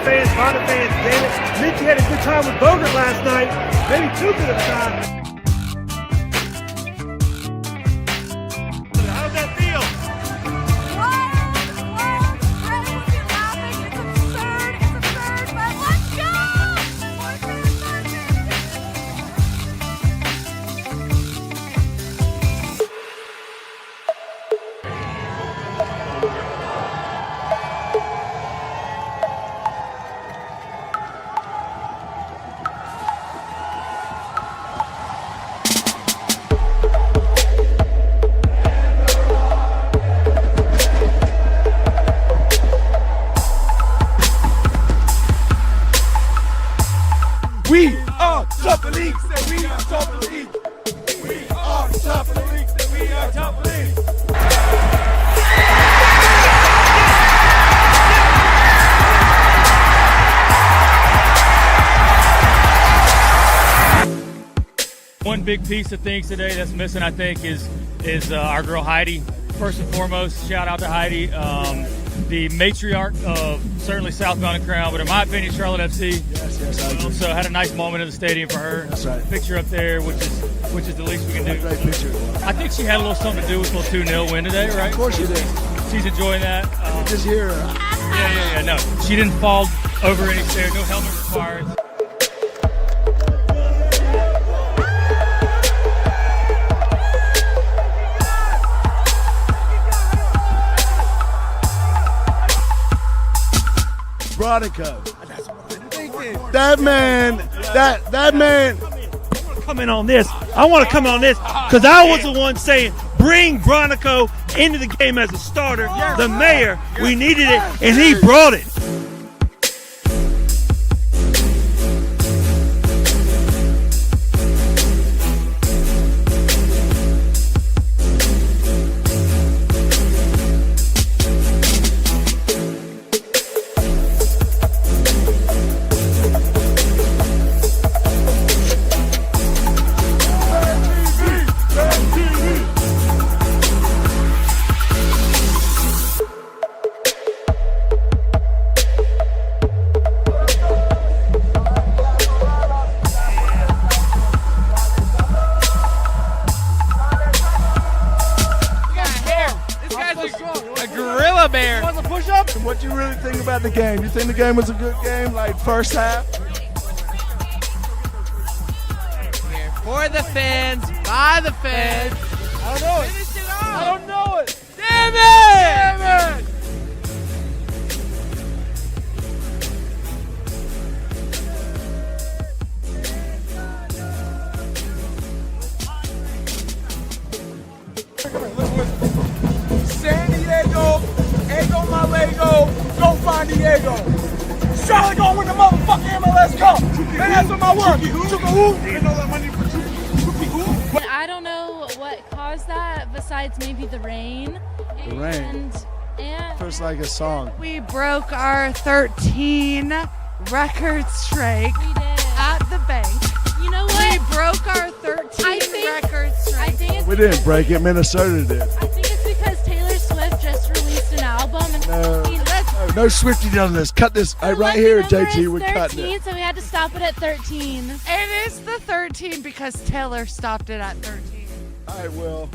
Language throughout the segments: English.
fans, by the fans, damn it. Mitchie had a good time with Bogert last night. Maybe too good of a time. How'd that feel? Brett will be laughing. It's absurd, but let's go! We are top of the league. We are top of the league. We are top of the league. We are top of the league. One big piece of things today that's missing, I think, is our girl Heidi. First and foremost, shout out to Heidi, the matriarch of certainly South Mountain Crown, but in my opinion, Charlotte FC. Yes, I agree. So had a nice moment in the stadium for her. That's right. Picture up there, which is the least we can do. Great picture. I think she had a little something to do with the 2-0 win today, right? Of course you did. She's enjoying that. Just here. Yeah. No, she didn't fall over any stairs. No helmet required. Bronico. That man. Come in on this. I want to come on this because I was the one saying bring Bronico into the game as a starter. The mayor, we needed it, and he brought it. What you really think about the game? You think the game was a good game, like first half? For the fans, by the fans. I don't know it. I don't know it. Damn it! Damn it! San Diego, Ego Malego, go find Diego. Charlotte gonna win the motherfucking MLS Cup. And that's what my word. I don't know what caused that besides maybe the rain. The rain. And First like a song. We broke our 13 record streak we did. at the bank. You know We what? broke our 13 record I streak. think it's We didn't break it. Minnesota did. I think it's because Taylor Swift just released an album and No Swifty does this. Cut this. Hey, right here, JT, we're cutting 13, it. so we had to stop it at 13. It is the 13 because Taylor stopped it at 13. All right, well.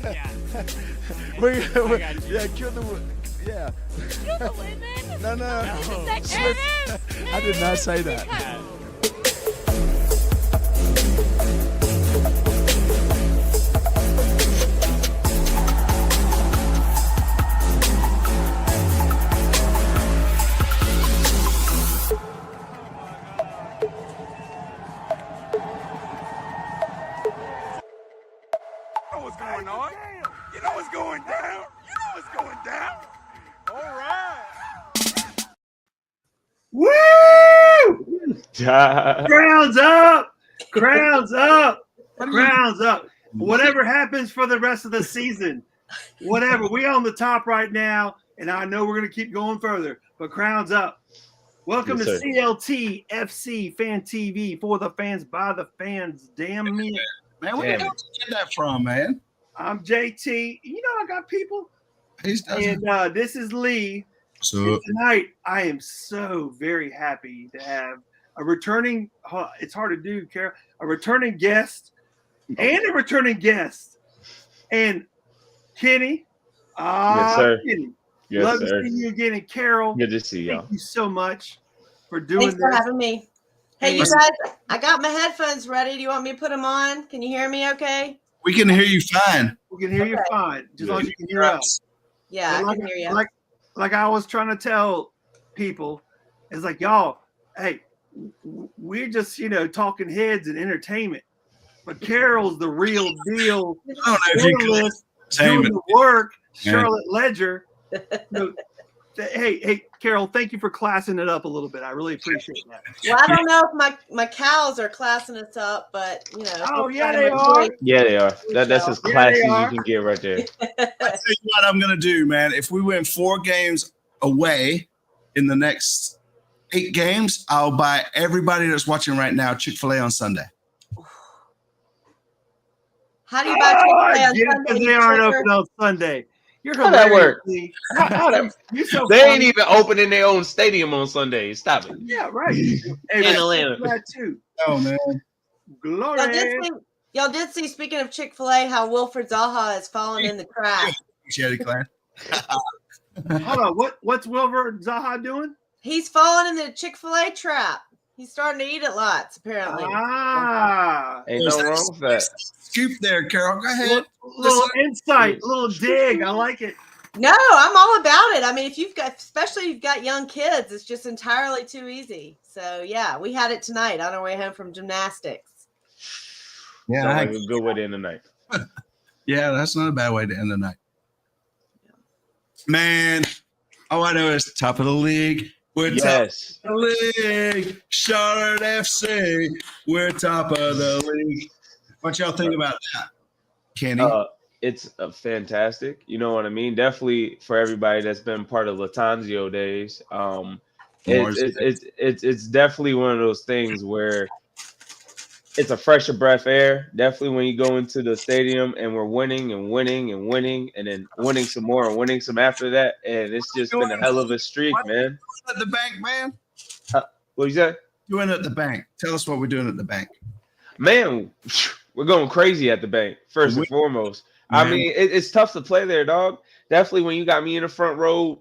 Yeah. Yeah, kill the. Yeah. Kill the women? No. It is. I did not say that. What's going on? You know what's going down? You know what's going down? All right. Woo! Grounds up! Grounds up! Grounds up! Whatever happens for the rest of the season, whatever. We on the top right now, and I know we're going to keep going further, but crowns up. Welcome to CLT FC Fan TV, for the fans, by the fans. Damn me. Man, where did you get that from, man? I'm JT. You know I got people. He's And this is Lee. So Tonight, I am so very happy to have a returning. It's hard to do, Carol. A returning guest and a returning guest, and Kenny. Yes, sir. Kenny, Yes, love sir. to see you again, and Carol. Good to see y'all. Thank you so much for doing Thanks for this. having me. Hey, you guys, I got my headphones ready. Do you want me to put them on? Can you hear me okay? we can hear you fine. We can hear you fine, just as long as you can hear us. Yeah, But I can hear you. Like I was trying to tell people, it's like, y'all, hey, we're just, talking heads and entertainment. But Carol's the real deal. I don't know if you can Journalist doing entertainment. the work, Yeah. Charlotte Ledger. Hey, Carol, thank you for classing it up a little bit. I really appreciate that. Well, I don't know if my cows are classing us up, but Oh, yeah, they are. Yeah, they are. That's as Yeah, classy they as are. you can get right there. I'll tell you what I'm gonna do, man. If we win 4 games away in the next 8 games, I'll buy everybody that's watching right now Chick-fil-A on Sunday. How do you buy Chick-fil-A on Because Sunday? they aren't open on Sunday. You're How that work? hilariously- How that- You're so They ain't funny. even opening their own stadium on Sunday. Stop it. Yeah, right. Hey, In man, Atlanta. that too. Oh man, Glory. Y'all did see, speaking of Chick-fil-A, how Wilfred Zaha has fallen in the crack. appreciate it, Claire. Hold on. What's Wilbur Zaha doing? He's fallen in the Chick-fil-A trap. He's starting to eat it lots, apparently. Ain't no wrong with that. Scoop there, Carol. Go ahead. Little insight, little dig. I like it. No, I'm all about it. I mean, if you've got, especially if you've got young kids, it's just entirely too easy. So yeah, we had it tonight on our way home from gymnastics. Yeah, Sounds like a good way to end the night. yeah, that's not a bad way to end the night. Man, all I know is top of the league. We're Yes. top of the league. Charlotte FC. We're top of the league. What y'all think about that, Kenny? It's fantastic. You know what I mean? Definitely for everybody that's been part of Latanzio days. It's definitely one of those things where it's a fresher breath air. Definitely when you go into the stadium and we're winning and winning and winning and then winning some more and winning some after that. And it's just been a hell of a streak, man. At the bank, man. What you say? Doing at the bank. Tell us what we're doing at the bank. Man, we're going crazy at the bank, first and foremost. I mean, it's tough to play there, dog. Definitely when you got me in the front row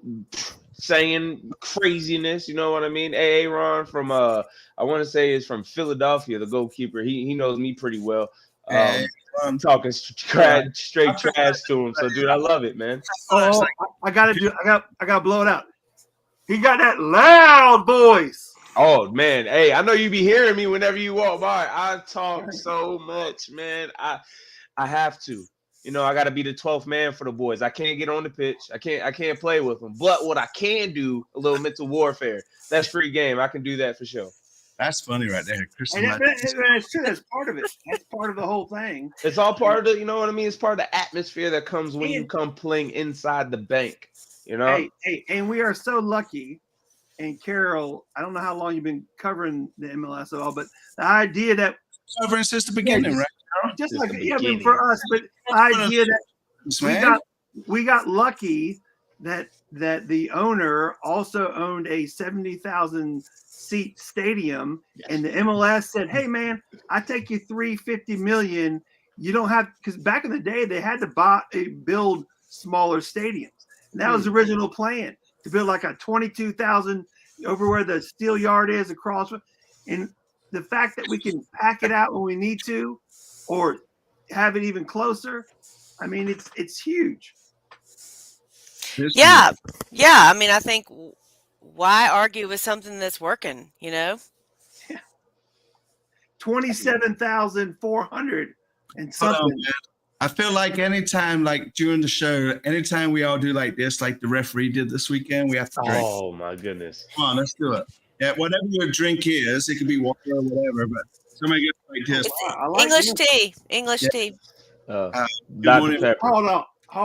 saying craziness, you know what I mean? Aaron from I want to say is from Philadelphia, the goalkeeper. He knows me pretty well. I'm talking straight trash to him. So, dude, I love it, man. Oh, I gotta blow it out. He got that loud voice. Oh man, hey, I know you be hearing me whenever you walk by. I talk so much, man. I have to. You know, I got to be the 12th man for the boys. I can't get on the pitch. I can't play with them. But what I can do, a little mental warfare. That's free game. I can do that for sure. That's funny right there. That's true. That's part of it. That's part of the whole thing. It's all part of the, you know what I mean? It's part of the atmosphere that comes when you come playing inside the bank. You know? Hey, and we are so lucky. And Carol, I don't know how long you've been covering the MLS at all, but the idea that covering since the beginning, right? Just like for us, but the idea that we got lucky that the owner also owned a 70,000 seat stadium, and the MLS said, "Hey man, I take you $350 million. You don't have," because back in the day they had to build smaller stadiums. And that was the original plan, to build like a 22,000 over where the steel yard is across. And the fact that we can pack it out when we need to, or have it even closer, I mean, it's huge. Yeah. I mean, I think why argue with something that's working, you know? Yeah. 27,400 and something. I feel like anytime, like during the show, anytime we all do like this, like the referee did this weekend, we have to drink. Oh my goodness. Come on, let's do it. Yeah, whatever your drink is, it could be water or whatever, but somebody gets like this. English tea. Hold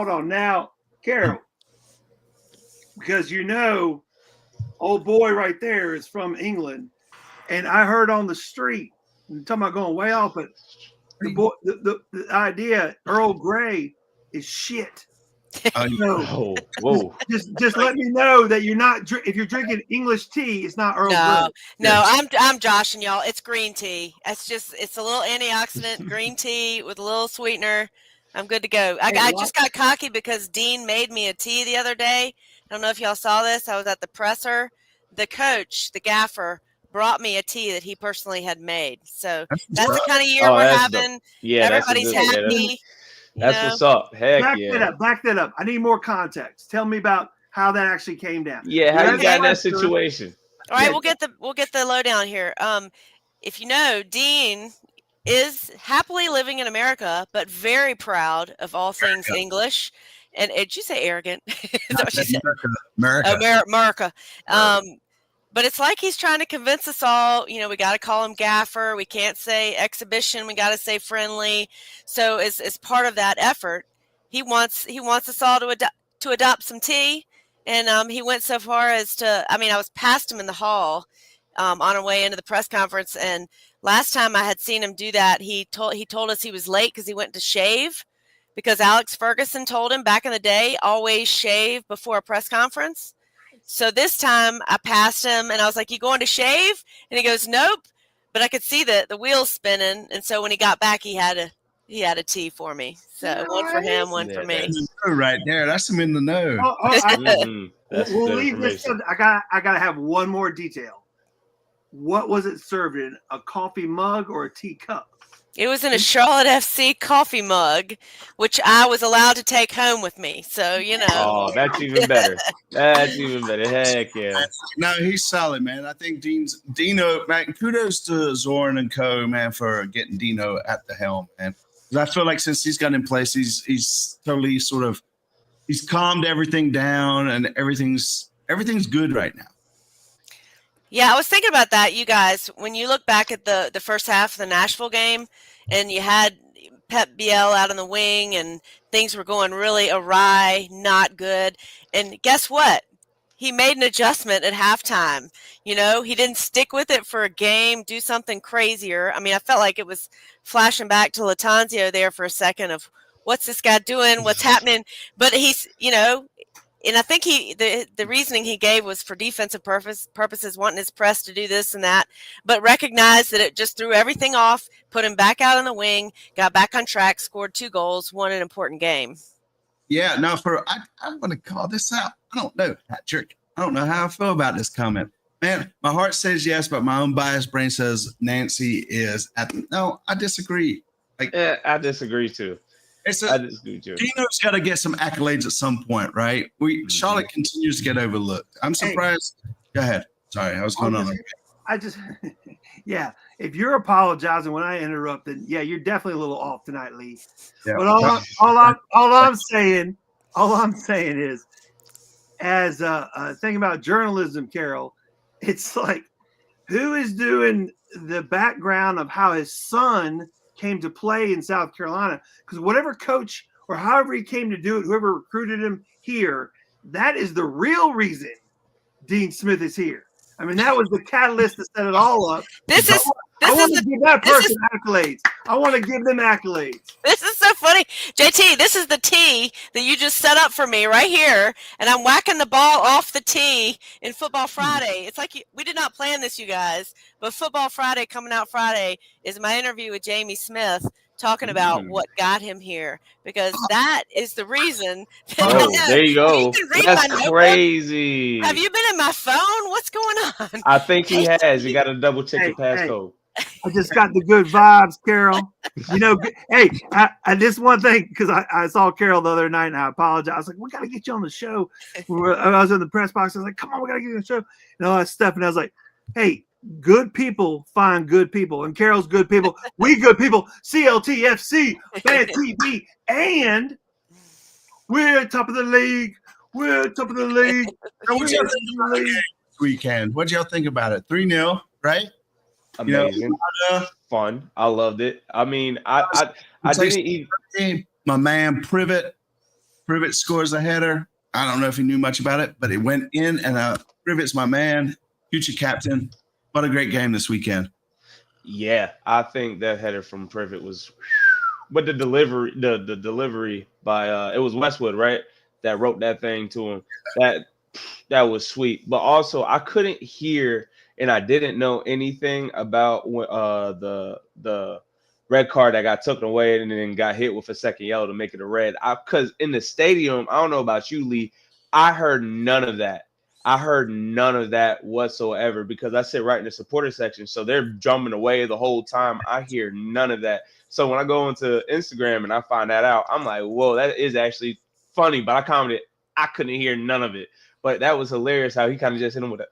on now, Carol, because old boy right there is from England, and I heard on the street, I'm talking about going way off, but the idea Earl Grey is shit. Oh, whoa. Just let me know that you're not. If you're drinking English tea, it's not Earl Grey. No, I'm joshing y'all. It's green tea. It's a little antioxidant green tea with a little sweetener. I'm good to go. I just got cocky because Dean made me a tea the other day. I don't know if y'all saw this. I was at the presser. The coach, the gaffer, brought me a tea that he personally had made. So that's the kind of year we're having. Yeah, everybody's happy. That's what's up. Heck Back that up. I need more context. Tell me about how that actually came down. Yeah, how you got in that situation. All right, we'll get the lowdown here. If you know, Dean is happily living in America, but very proud of all things English. And did you say arrogant? Is that what you said? America. But it's like he's trying to convince us all, we got to call him gaffer. We can't say exhibition. We got to say friendly. So as part of that effort, he wants us all to adopt some tea. And he went so far as to, I was past him in the hall on our way into the press conference. And last time I had seen him do that, he told us he was late because he went to shave, because Alex Ferguson told him back in the day, always shave before a press conference. So this time I passed him and I was like, "You going to shave?" And he goes, "Nope." But I could see the wheels spinning. And so when he got back, he had a tea for me. So one for him, one for me. Right there. That's him in the know. We'll leave this. I gotta have one more detail. What was it served in? A coffee mug or a teacup? It was in a Charlotte FC coffee mug, which I was allowed to take home with me. So, Oh, that's even better. That's even better. Heck yeah. No, he's solid, man. I think Dino, man, kudos to Zorn and co, man, for getting Dino at the helm, man. I feel like since he's got in place, he's totally he's calmed everything down and everything's good right now. Yeah, I was thinking about that, you guys. When you look back at the first half of the Nashville game, and you had Pep Biel out on the wing, and things were going really awry, not good. And guess what? He made an adjustment at halftime. He didn't stick with it for a game, do something crazier. I felt like it was flashing back to Latanzio there for a second of what's this guy doing, what's happening. But he's, and I think the reasoning he gave was for defensive purposes, wanting his press to do this and that, but recognized that it just threw everything off, put him back out on the wing, got back on track, scored 2 goals, won an important game. Yeah, no, I'm going to call this out. I don't know, Patrick. I don't know how I feel about this comment. Man, my heart says yes, but my unbiased brain says Nancy is no, I disagree. I disagree too. Dino's got to get some accolades at some point, right? Charlotte continues to get overlooked. I'm surprised. Go ahead. Sorry, I was going on. Yeah. If you're apologizing when I interrupt, then yeah, you're definitely a little off tonight, Lee. Yeah. But all I'm saying is, as a thing about journalism, Carol, it's like, who is doing the background of how his son came to play in South Carolina? Because whatever coach or however he came to do it, whoever recruited him here, that is the real reason Dean Smith is here. That was the catalyst to set it all up. I want to give that person accolades. I want to give them accolades. This is so funny. JT, this is the tee that you just set up for me right here, and I'm whacking the ball off the tee in Football Friday. It's like we did not plan this, you guys, but Football Friday coming out Friday is my interview with Jamie Smith talking about what got him here, because that is the reason. There you go. That's crazy. Have you been in my phone? What's going on? I think he has. You got to double check the passcode. I just got the good vibes, Carol. I this one thing, because I saw Carol the other night and I apologize. I was like, we got to get you on the show. I was in the press box. I was like, come on, we got to get you on the show. And all that stuff. And I was like, hey, good people find good people. And Carol's good people. We good people. CLTFC, Fan TV. And we're top of the league. We're top of the league. Weekend. What'd y'all think about it? 3-0, right? Amazing, fun. I loved it. I didn't even. My man Privet scores a header. I don't know if he knew much about it, but it went in, and Privet's my man, future captain. What a great game this weekend. Yeah, I think that header from Privet was, but the delivery by it was Westwood, right? that wrote that thing to him. That was sweet. But also, I couldn't hear, and I didn't know anything about the red card that got taken away and then got hit with a second yellow to make it a red. Because in the stadium, I don't know about you, Lee, I heard none of that. I heard none of that whatsoever because I sit right in the supporter section. So they're drumming away the whole time. I hear none of that. So when I go into Instagram and I find that out, I'm like, whoa, that is actually funny. But I commented, I couldn't hear none of it. But that was hilarious how he kind of just hit him with it.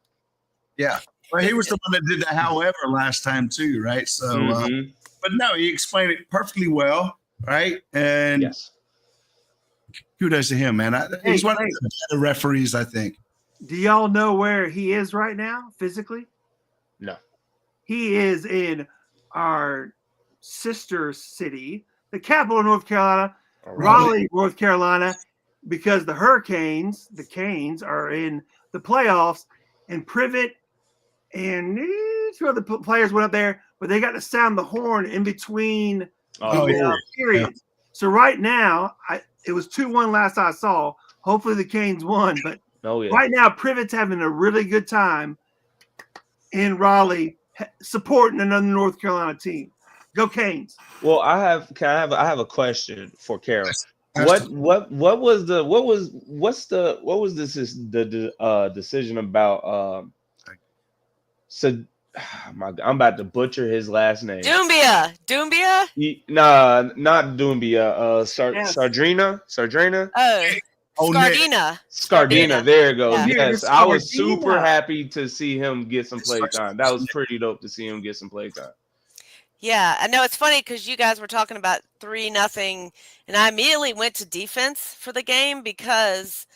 Yeah. Well, he was the one that did that, however, last time too, right? So, but no, he explained it perfectly well, right? And yes, kudos to him, man. He's one of the better referees, I think. Do y'all know where he is right now physically? No. He is in our sister city, the capital of North Carolina, Raleigh, North Carolina, because the Hurricanes, the Canes, are in the playoffs, and Privet and two other players went up there, but they got to sound the horn in between periods. So right now, it was 2-1 last I saw. Hopefully the Canes won, but right now Privet's having a really good time in Raleigh supporting another North Carolina team. Go Canes. Well, I have a question for Carol. What was the decision about I'm about to butcher his last name. Doumbia. Nah, not Doumbia. Sardrina. Oh, Scardina. There it goes. Yeah. Yes, I was super happy to see him get some play time. That was pretty dope to see him get some play time. Yeah, I know it's funny because you guys were talking about 3-0, and I immediately went to defense for the game because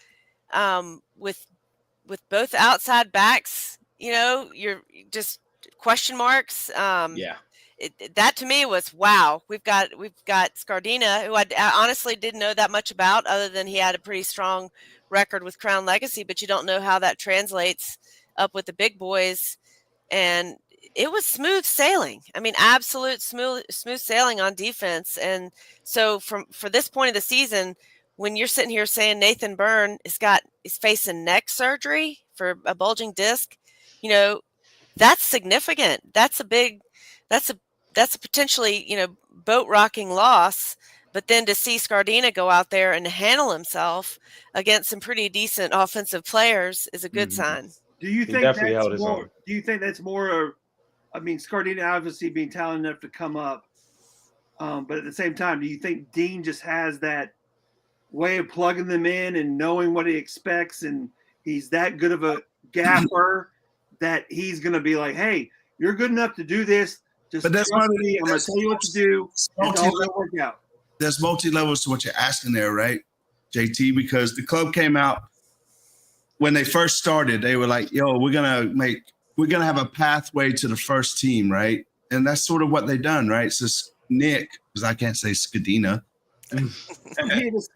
with both outside backs, you're just question marks. That to me was wow. We've got Scardina, who I honestly didn't know that much about, other than he had a pretty strong record with Crown Legacy, but you don't know how that translates up with the big boys. And it was smooth sailing. I mean, absolute smooth sailing on defense. And so for this point of the season, when you're sitting here saying Nathan Byrne is facing neck surgery for a bulging disc, that's significant. That's a potentially, boat rocking loss. But then to see Scardina go out there and handle himself against some pretty decent offensive players is a good sign. Do you think that's more Scardina obviously being talented enough to come up, but at the same time, do you think Dean just has that way of plugging them in and knowing what he expects, and he's that good of a gaffer that he's going to be like, hey, you're good enough to do this. Just trust me. I'm going to tell you what to do. It's all going to work out. There's multi-levels to what you're asking there, right, JT? Because the club came out when they first started. They were like, "Yo, we're gonna have a pathway to the first team, right?" And that's sort of what they done, right? So Nick, because I can't say Scardina.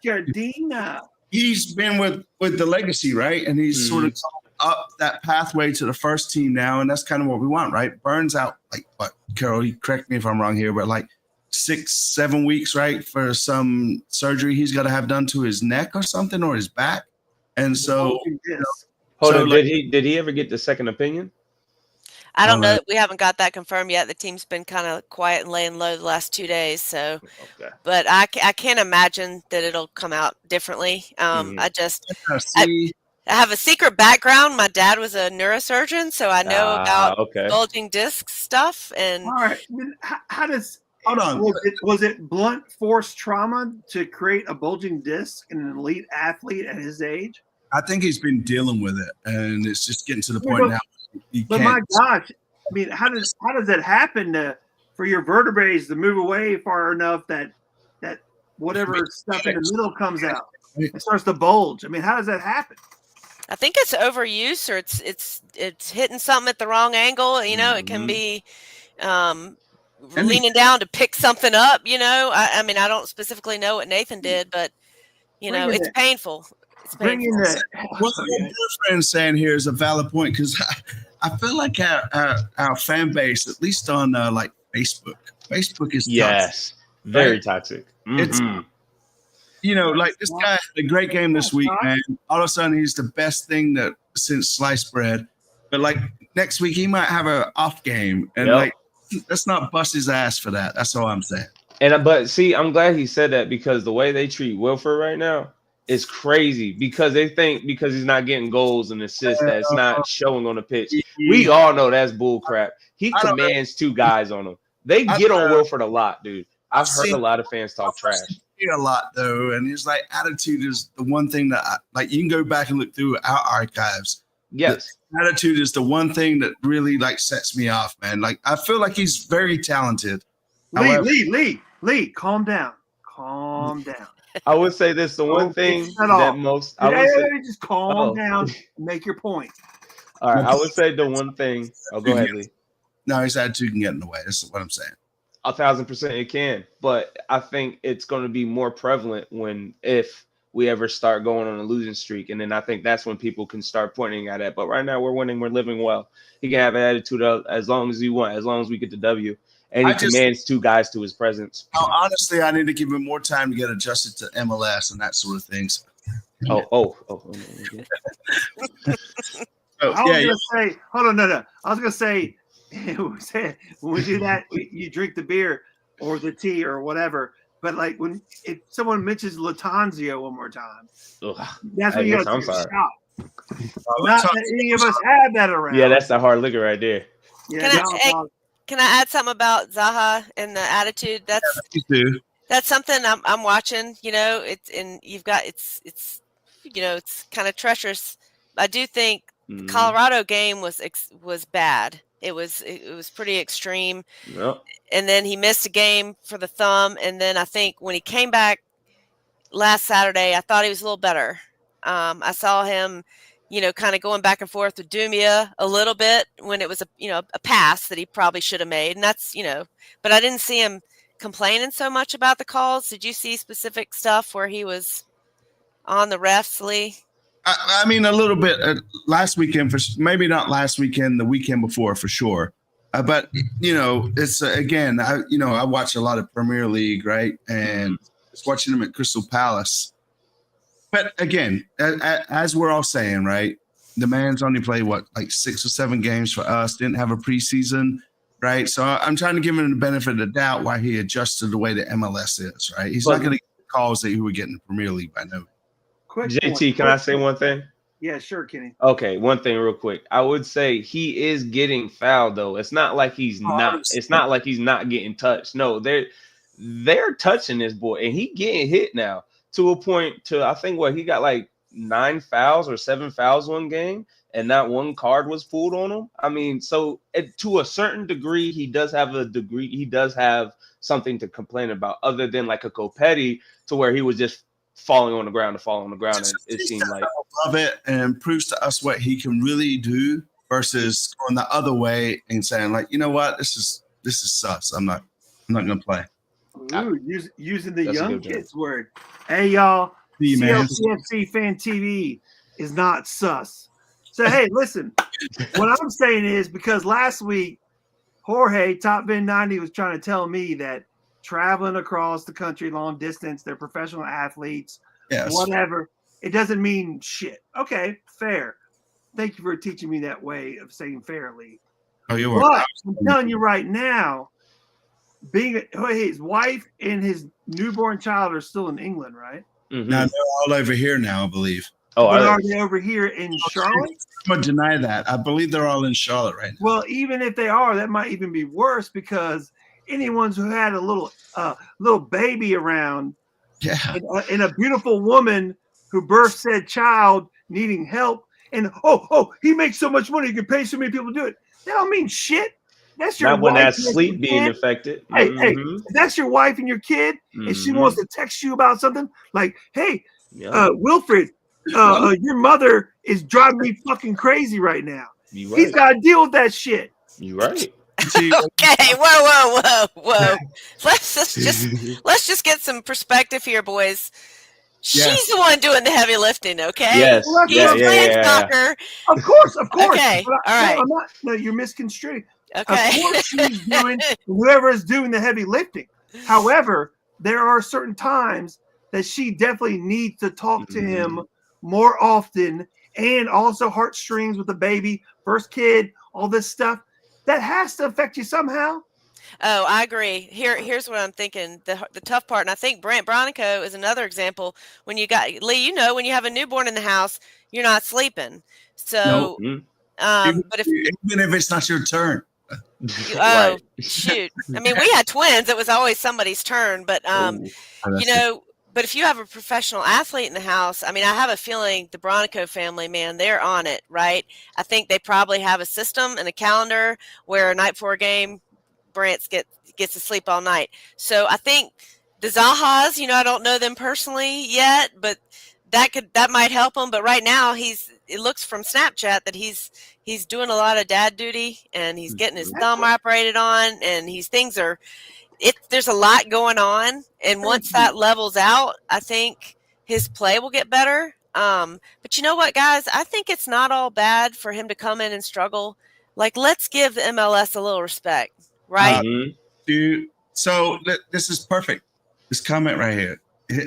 Scardina. He's been with the legacy, right? And he's sort of up that pathway to the first team now, and that's kind of what we want, right? Burns out like what? Carol, you correct me if I'm wrong here, but like 6-7 weeks, right, for some surgery he's got to have done to his neck or something, or his back. And so, hold on, did he ever get the second opinion? I don't know. We haven't got that confirmed yet. The team's been kind of quiet and laying low the last 2 days. So, but I can't imagine that it'll come out differently. I have a secret background. My dad was a neurosurgeon, so I know about bulging disc stuff. And all right, how does hold on? Was it blunt force trauma to create a bulging disc in an elite athlete at his age? I think he's been dealing with it, and it's just getting to the point now. But my gosh, I mean, how does that happen for your vertebrae to move away far enough that whatever stuff in the middle comes out, it starts to bulge? I mean, how does that happen? I think it's overuse, or it's hitting something at the wrong angle. It can be leaning down to pick something up. I mean, I don't specifically know what Nathan did, but it's painful. What your friend's saying here is a valid point, because I feel like our fan base, at least on like Facebook is very toxic. you know, like this guy had a great game this week, man. All of a sudden, he's the best thing that since sliced bread. But like next week, he might have an off game, and like let's not bust his ass for that. That's all I'm saying. But see, I'm glad he said that because the way they treat Wilford right now is crazy because they think because he's not getting goals and assists that it's not showing on the pitch. We all know that's bull crap. He commands two guys on him. They get on Wilford a lot, dude. I've heard a lot of fans talk trash. A lot though, and it's like attitude is the one thing that like you can go back and look through our archives. Yes, attitude is the one thing that really like sets me off, man. Like I feel like he's very talented. Lee, calm down. Calm down. I would say this: the one thing that most I would say, just calm down and make your point. All right, I would say the one thing. Oh, go ahead, Lee. No, his attitude can get in the way. That's what I'm saying. 1,000% it can, but I think it's going to be more prevalent if we ever start going on a losing streak, and then I think that's when people can start pointing at it. But right now we're winning, we're living well. He can have an attitude as long as you want, as long as we get the W, and he commands two guys to his presence. Honestly, I need to give him more time to get adjusted to MLS and that sort of things. I was gonna say, when we do that, you drink the beer or the tea or whatever. But like if someone mentions Latanzio one more time, that's when you got to shot. Not that any of us had that around. Yeah, that's the hard liquor right there. Yeah, can I add something about Zaha and the attitude? That's something I'm watching. You know, it's kind of treacherous. I do think the Colorado game was bad. It was pretty extreme. Yep. And then he missed a game for the thumb. And then I think when he came back last Saturday, I thought he was a little better. I saw him, kind of going back and forth with Dumia a little bit when it was a pass that he probably should have made. And that's, but I didn't see him complaining so much about the calls. Did you see specific stuff where he was on the refs, Lee? I mean, a little bit last weekend, maybe not last weekend, the weekend before for sure. But it's again, I watch a lot of Premier League, right? And just watching him at Crystal Palace. But again, as we're all saying, right? The man's only played like 6 or 7 games for us. Didn't have a preseason, right? So I'm trying to give him the benefit of the doubt why he adjusted the way the MLS is, right? He's not going to get the calls that he would get in the Premier League by no means. JT, can I say one thing? Yeah, sure, Kenny. Okay, one thing real quick. I would say he is getting fouled though. It's not like he's not. It's not like he's not getting touched. No, they're touching this boy, and he getting hit now to a point. I think he got like 9 fouls or 7 fouls one game, and not one card was pulled on him. I mean, so to a certain degree, he does have something to complain about, other than like a Copetti, to where he was just falling on the ground, and it seemed like love it and proves to us what he can really do versus going the other way and saying like, you know what, this is sus. I'm not gonna play. Ooh, using the young kids word. Hey y'all, CLCFC Fan TV is not sus. So hey, listen, what I'm saying is because last week Jorge Top Bin 90 was trying to tell me that traveling across the country long distance, they're professional athletes, whatever. It doesn't mean shit. Okay, fair. Thank you for teaching me that way of saying fairly. Oh, you're welcome. But I'm telling you right now, his wife and his newborn child are still in England, right? Mm-hmm. Now they're all over here now, I believe. Are they over here in Charlotte? I'm gonna deny that. I believe they're all in Charlotte right now. Well, even if they are, that might even be worse because anyone who had a little baby around, and a beautiful woman who birthed said child needing help, and he makes so much money, he can pay so many people to do it. That don't mean shit. That's your not when that's sleep being affected. Hey, that's your wife and your kid, and she wants to text you about something like, "Hey, Wilfred, your mother is driving me fucking crazy right now." Right. He's got to deal with that shit. You right. Okay, whoa. Let's just get some perspective here, boys. She's the one doing the heavy lifting, okay? Yes. He's playing soccer. Of course. Okay, all right. No, you're misconstruing. Okay. Of course she's doing, whoever is doing the heavy lifting. However, there are certain times that she definitely needs to talk to him more often, and also heartstrings with the baby, first kid, all this stuff. That has to affect you somehow. Oh, I agree. Here's what I'm thinking. The tough part, and I think Brant Bronico is another example. When you got Lee, when you have a newborn in the house, you're not sleeping. So, but even if it's not your turn. Oh, shoot. I mean, we had twins. It was always somebody's turn, but but if you have a professional athlete in the house, I mean, I have a feeling the Bronico family, man, they're on it, right? I think they probably have a system and a calendar where a night before a game, Brant gets to sleep all night. So I think the Zahas, I don't know them personally yet, but that might help him. But right now, it looks from Snapchat that he's doing a lot of dad duty, and he's getting his thumb operated on, and there's a lot going on. And once that levels out, I think his play will get better. But you know what, guys? I think it's not all bad for him to come in and struggle. Like, let's give the MLS a little respect, right? Dude, so this is perfect. This comment right here.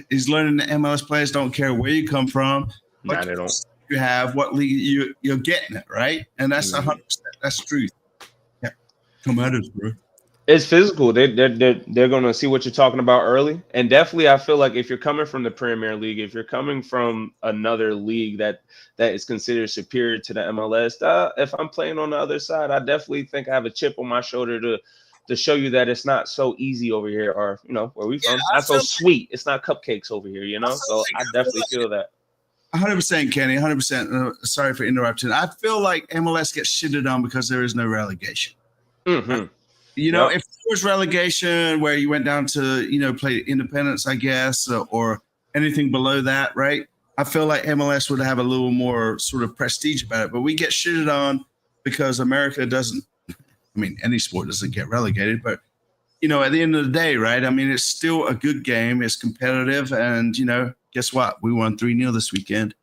He's learning the MLS players don't care where you come from, what they don't. You have, what league you're getting it, right? And that's 100%. That's truth. Yeah, come at us, bro. It's physical. They're going to see what you're talking about early, and definitely, I feel like if you're coming from the Premier League, if you're coming from another league that is considered superior to the MLS, if I'm playing on the other side, I definitely think I have a chip on my shoulder to show you that it's not so easy over here, or where we from. It's not so sweet. It's not cupcakes over here, So I definitely feel that. 100%, Kenny. 100%. Sorry for interrupting. I feel like MLS gets shitted on because there is no relegation. Mm-hmm. If there was relegation where you went down to play independence, I guess, or anything below that, right? I feel like MLS would have a little more sort of prestige about it. But we get shitted on because America doesn't. I mean, any sport doesn't get relegated, but, at the end of the day, right? I mean, it's still a good game. It's competitive. And, guess what? We won 3-0 this weekend.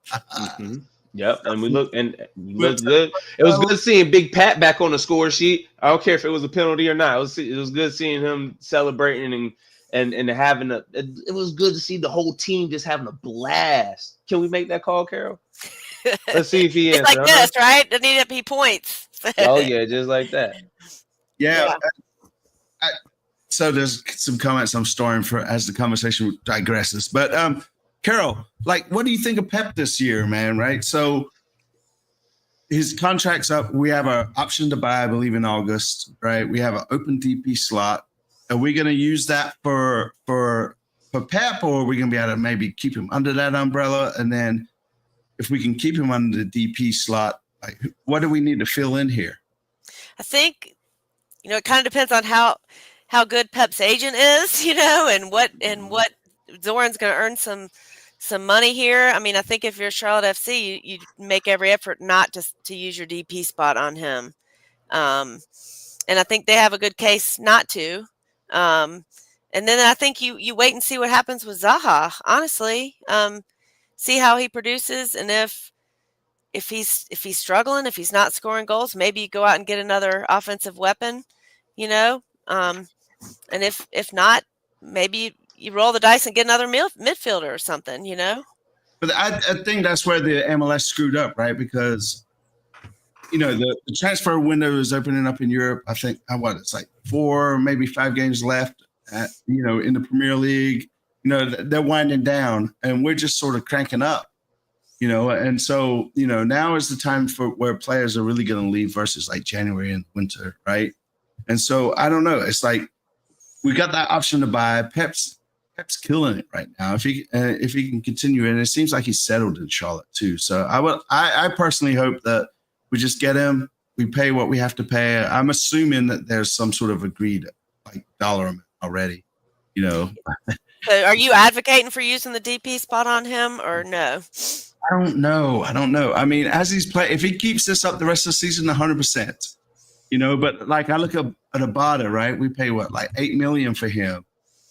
Yep. And we looked good. It was good seeing Big Pat back on the score sheet. I don't care if it was a penalty or not. It was good seeing him celebrating and having it was good to see the whole team just having a blast. Can we make that call, Carol? Let's see if he is. It's like this, right? There need to be points. Oh, yeah, just like that. Yeah. So there's some comments I'm storing for as the conversation digresses. But Carol, what do you think of Pep this year, man? Right? So his contract's up. We have an option to buy, I believe, in August, right? We have an open DP slot. Are we going to use that for Pep, or are we going to be able to maybe keep him under that umbrella? And then if we can keep him under the DP slot, what do we need to fill in here? I think, it kind of depends on how good Pep's agent is, and what Zoran's going to earn some money here. I mean, I think if you're Charlotte FC, you make every effort not to use your DP spot on him. And I think they have a good case not to. And then I think you wait and see what happens with Zaha, honestly. See how he produces, and if he's struggling, if he's not scoring goals, maybe you go out and get another offensive weapon, and if not, maybe you roll the dice and get another midfielder or something, But I think that's where the MLS screwed up, right? Because, the transfer window is opening up in Europe. I think, it's like 4, maybe 5 games left, in the Premier League. They're winding down, and we're just sort of cranking up, And so, now is the time for where players are really going to leave versus like January and winter, right? And so I don't know. It's like we got that option to buy. Pep's killing it right now. If he can continue, and it seems like he's settled in Charlotte too. So I personally hope that we just get him. We pay what we have to pay. I'm assuming that there's some sort of agreed dollar amount already. So are you advocating for using the DP spot on him or no? I don't know. I mean, as he's playing, if he keeps this up the rest of the season, 100%. But I look at Abada, right? We pay $8 million for him.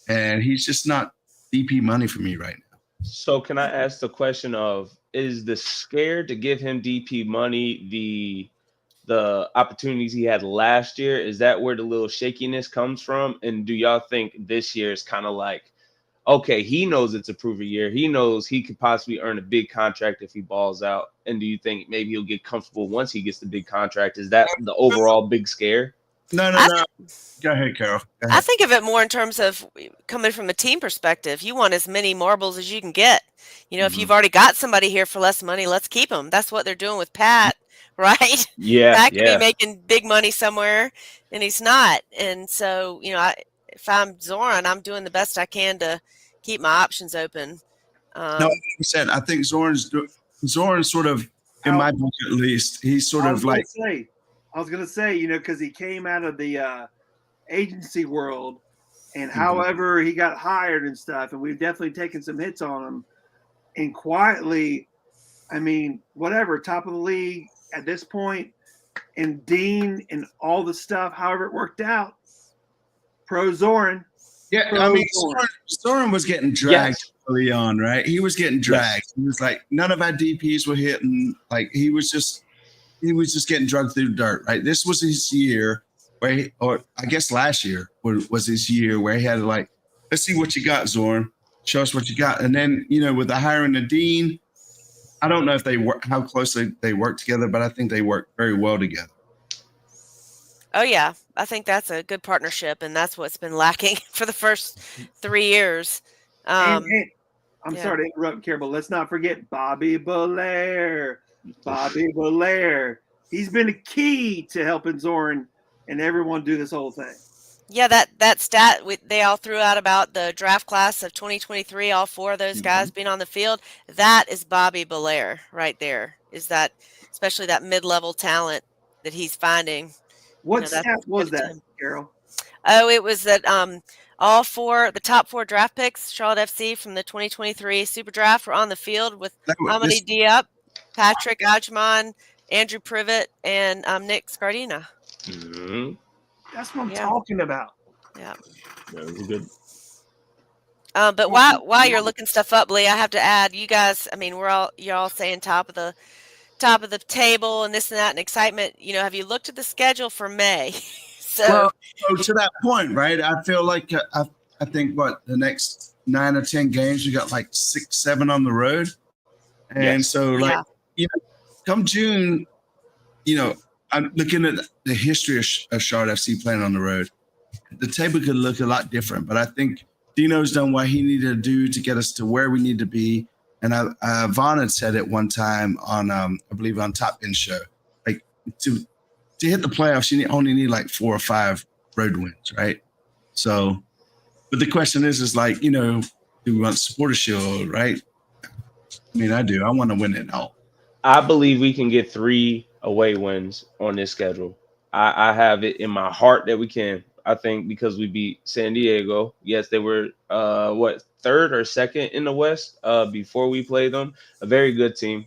And he's just not DP money for me right now. So can I ask the question of, is the scared to give him DP money the opportunities he had last year? Is that where the little shakiness comes from? And do y'all think this year is kind of like, okay, he knows it's a proven year. He knows he could possibly earn a big contract if he balls out. And do you think maybe he'll get comfortable once he gets the big contract? Is that the overall big scare? No. Go ahead, Carol. Go ahead. I think of it more in terms of coming from a team perspective. You want as many marbles as you can get. You know, if you've already got somebody here for less money, let's keep them. That's what they're doing with Pat, right? Yeah, Pat could be making big money somewhere, and he's not. And so, you know, if I'm Zoran, I'm doing the best I can to keep my options open. No, 100%. I think Zoran's sort of, in my book at least, he's sort of like. I was gonna say, you know, because he came out of the agency world, and however he got hired and stuff, and we've definitely taken some hits on him. And quietly, I mean, whatever, top of the league at this point, and Dean and all the stuff, however it worked out. Pro Zoran. Yeah, I mean, Zoran was getting dragged early on, right? He was getting dragged. He was like, none of our DPs were hitting. Like he was just getting drugged through the dirt, right? This was his year where or I guess last year was his year where he had to like, let's see what you got, Zoran. Show us what you got. And then, you know, with the hiring of Dean, I don't know if how closely they work together, but I think they work very well together. Oh, yeah. I think that's a good partnership, and that's what's been lacking for the first 3 years. I'm sorry to interrupt, Carol, but let's not forget Bobby Belair. Bobby Belair. He's been a key to helping Zoran and everyone do this whole thing. Yeah, that stat they all threw out about the draft class of 2023, all 4 of those guys being on the field, that is Bobby Belair right there. Is that especially that mid-level talent that he's finding. What stat was that, Carol? Oh, it was that the top 4 draft picks, Charlotte FC from the 2023 Super Draft, were on the field with Amity Diop, Patrick Ajman, Andrew Privet, and Nick Scardina. Mm-hmm. That's what I'm talking about. Yeah. Very good. But while you're looking stuff up, Lee, I have to add, you guys. I mean, you're all saying top of the table and this and that and excitement. You know, have you looked at the schedule for May? So to that point, right? I feel like I think the next 9 or 10 games we got like 6, 7 on the road, and so like you know, come June, you know. I'm looking at the history of Charlotte FC playing on the road. The table could look a lot different, but I think Dino's done what he needed to do to get us to where we need to be. And Vaughn had said it one time on, I believe, on Top End Show, like to hit the playoffs, you only need like 4 or 5 road wins, right? So, but the question is like, you know, do we want Supporter Shield, right? I mean, I do. I want to win it all. I believe we can get 3 away wins on this schedule. I have it in my heart that we can. I think because we beat San Diego. Yes, they were 3rd or 2nd in the West before we played them. A very good team.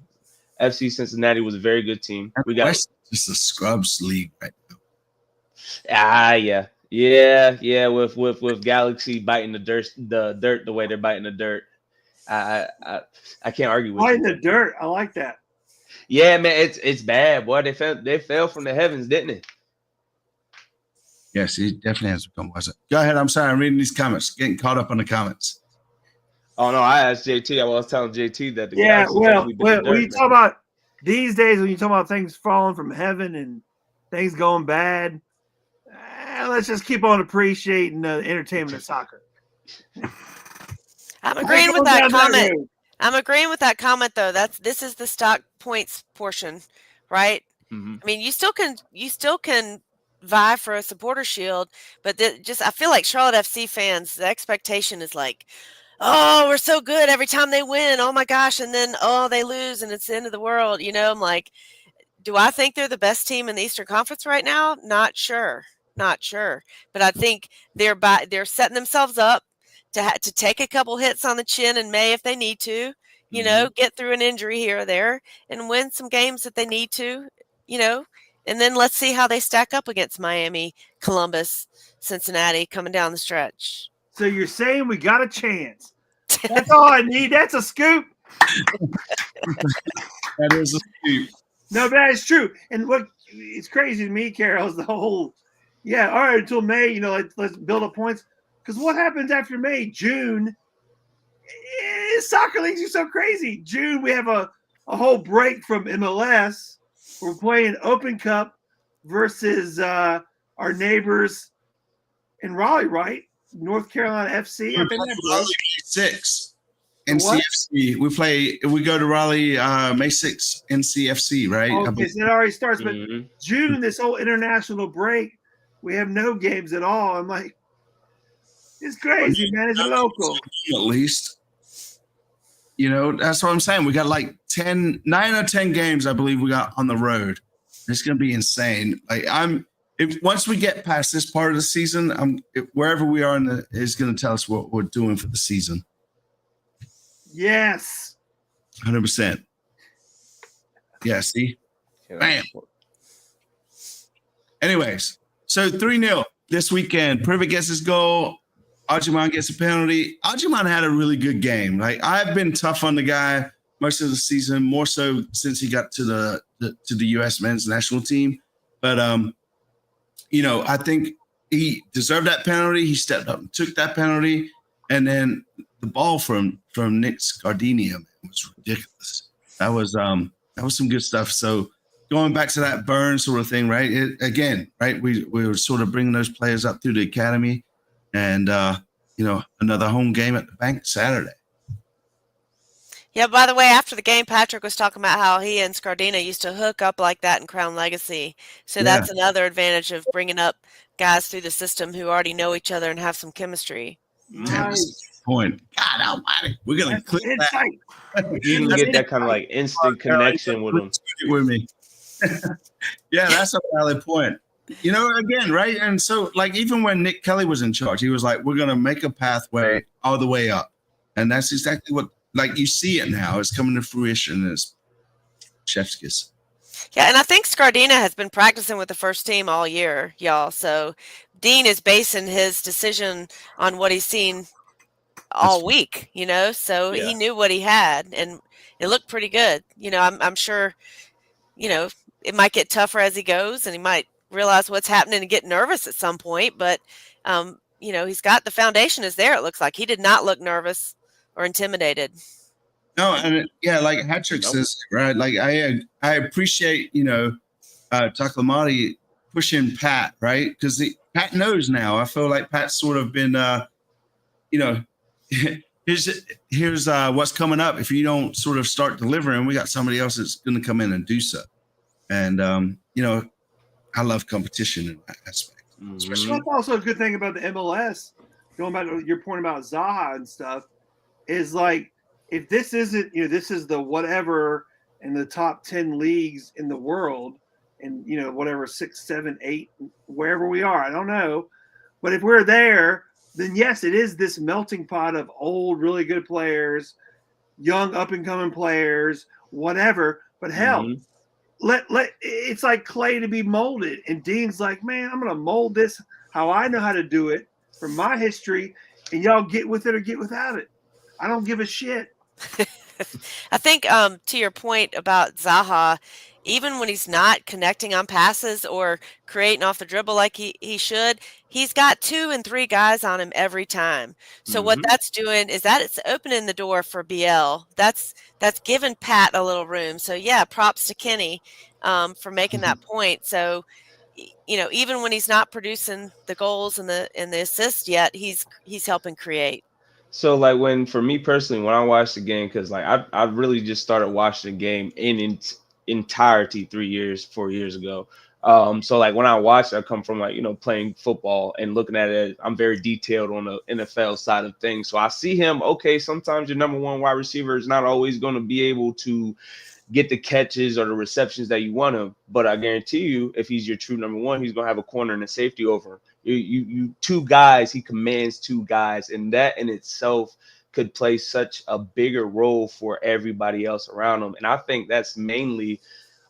FC Cincinnati was a very good team. We got West is a scrubs league right now. Yeah. With Galaxy biting the dirt the way they're biting the dirt. I can't argue with biting the dirt. I like that. Yeah, man, it's bad, boy. They fell from the heavens, didn't they? Yes, he definitely has become wiser. Go ahead. I'm sorry. I'm reading these comments. Getting caught up on the comments. Oh, no, I asked JT. I was telling JT that when you talk about these days, when you talk about things falling from heaven and things going bad, let's just keep on appreciating the entertainment of soccer. I'm agreeing with that comment. I'm agreeing with that comment, though. This is the stock points portion, right? Mm-hmm. I mean, you still can vie for a supporter shield, but I feel like Charlotte FC fans, the expectation is like, oh, we're so good every time they win. Oh my gosh, and then they lose and it's the end of the world. You know, I'm like, do I think they're the best team in the Eastern Conference right now? Not sure, but I think they're setting themselves up to take a couple hits on the chin in May if they need to, you know, get through an injury here or there and win some games that they need to, you know, and then let's see how they stack up against Miami, Columbus, Cincinnati coming down the stretch. So you're saying we got a chance. That's all I need. That's a scoop. That is a scoop. No, but that is true. And what it's crazy to me, Carol, is the whole, all right, until May, you know, let's build up points. Because what happens after May? June, Soccer leagues are so crazy. June, we have a whole break from MLS. We're playing Open Cup versus our neighbors in Raleigh, right? North Carolina FC. I think that's Raleigh May 6 NCFC. We go to Raleigh May 6 NCFC, right? Okay, so it already starts. But June, this whole international break, we have no games at all. I'm like, it's crazy, man. It's a local. At least. You know, that's what I'm saying. We got like 9 or 10 games, I believe we got on the road. It's going to be insane. Like once we get past this part of the season, wherever we are is going to tell us what we're doing for the season. Yes. 100%. Yeah, see? Bam. Anyways, so 3-0 this weekend. Privet gets his goal. Ajuman gets a penalty. Ajuman had a really good game. Like, I've been tough on the guy most of the season, more so since he got to the U.S. men's national team. But you know, I think he deserved that penalty. He stepped up and took that penalty, and then the ball from Nick Scardina was ridiculous. That was some good stuff. So going back to that Burn sort of thing, right? We were sort of bringing those players up through the academy. And, you know, another home game at the bank Saturday. Yeah, by the way, after the game, Patrick was talking about how he and Scardina used to hook up like that in Crown Legacy. So that's another advantage of bringing up guys through the system who already know each other and have some chemistry. Nice. Point. God almighty. We're going to click that. You can get that kind of like instant connection with them. With me. Yeah, that's a valid point. You know, again, right? And so, like, even when Nick Kelly was in charge, he was like, we're going to make a pathway all the way up. And that's exactly what, like, you see it now. It's coming to fruition. It's chef's kiss. Yeah, and I think Scardina has been practicing with the first team all year, y'all. So Dean is basing his decision on what he's seen all week, you know? So he knew what he had, and it looked pretty good. You know, I'm sure, you know, it might get tougher as he goes, and he might realize what's happening and get nervous at some point, but you know, he's got the foundation is there. It looks like he did not look nervous or intimidated. No, and like Hatrick says, right? Like I appreciate, you know, Taklamati pushing Pat, right? Because Pat knows now. I feel like Pat's sort of been, you know, here's what's coming up. If you don't sort of start delivering, we got somebody else that's going to come in and do so. And you know, I love competition in that aspect. That's also a good thing about the MLS, going back to your point about Zaha and stuff, is like, if this isn't, you know, this is the whatever in the top 10 leagues in the world, and, you know, whatever, 6, 7, 8, wherever we are, I don't know. But if we're there, then yes, it is this melting pot of old, really good players, young, up-and-coming players, whatever. But hell, let it's like clay to be molded. And Dean's like, man, I'm going to mold this how I know how to do it from my history, and y'all get with it or get without it. I don't give a shit. I think to your point about Zaha, even when he's not connecting on passes or creating off the dribble like he should, he's got 2 and 3 guys on him every time. So what that's doing is that it's opening the door for BL. That's giving Pat a little room. So yeah, props to Kenny for making that point. So, you know, even when he's not producing the goals and the assists yet, he's helping create. So, like, for me personally, when I watched the game, because like I really just started watching the game in entirety 4 years ago. So like when I watch, I come from, like, you know, playing football and looking at it, I'm very detailed on the NFL side of things. So I see him, okay, sometimes your number one wide receiver is not always going to be able to get the catches or the receptions that you want him. But I guarantee you, if he's your true number one, he's going to have a corner and a safety over him. You 2 guys, he commands 2 guys, and that in itself could play such a bigger role for everybody else around him. And I think that's mainly,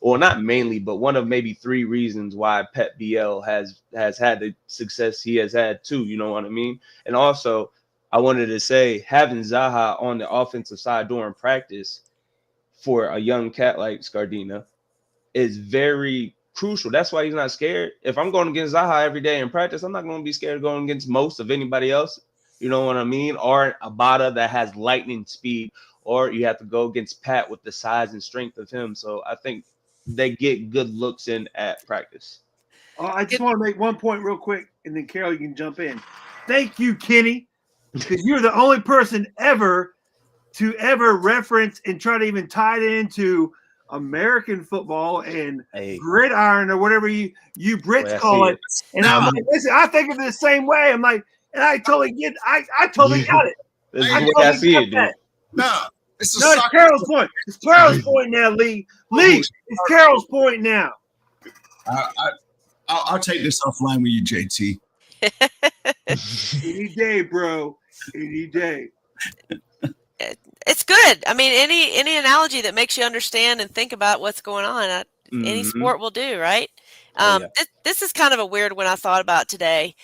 or not mainly, but one of maybe 3 reasons why Pep BL has had the success he has had too. You know what I mean? And also, I wanted to say, having Zaha on the offensive side during practice for a young cat like Scardina is very crucial. That's why he's not scared. If I'm going against Zaha every day in practice, I'm not going to be scared of going against most of anybody else You know what I mean? Or Abada that has lightning speed, or you have to go against Pat with the size and strength of him. So I think they get good looks in at practice. I just want to make one point real quick, and then Carol, you can jump in. Thank you, Kenny, because you're the only person ever to ever reference and try to even tie it into American football and gridiron or whatever you Brits call it. And I'm like, listen, I think of it the same way. I'm like, and I totally get, I totally got it. This is the way I see it, dude. No, it's Carol's point. It's Carol's point now, Lee. Lee, it's Carol's point now. I'll take this offline with you, JT. Any day, bro. Any day. It's good. I mean, any analogy that makes you understand and think about what's going on, any sport will do, right? This is kind of a weird one I thought about today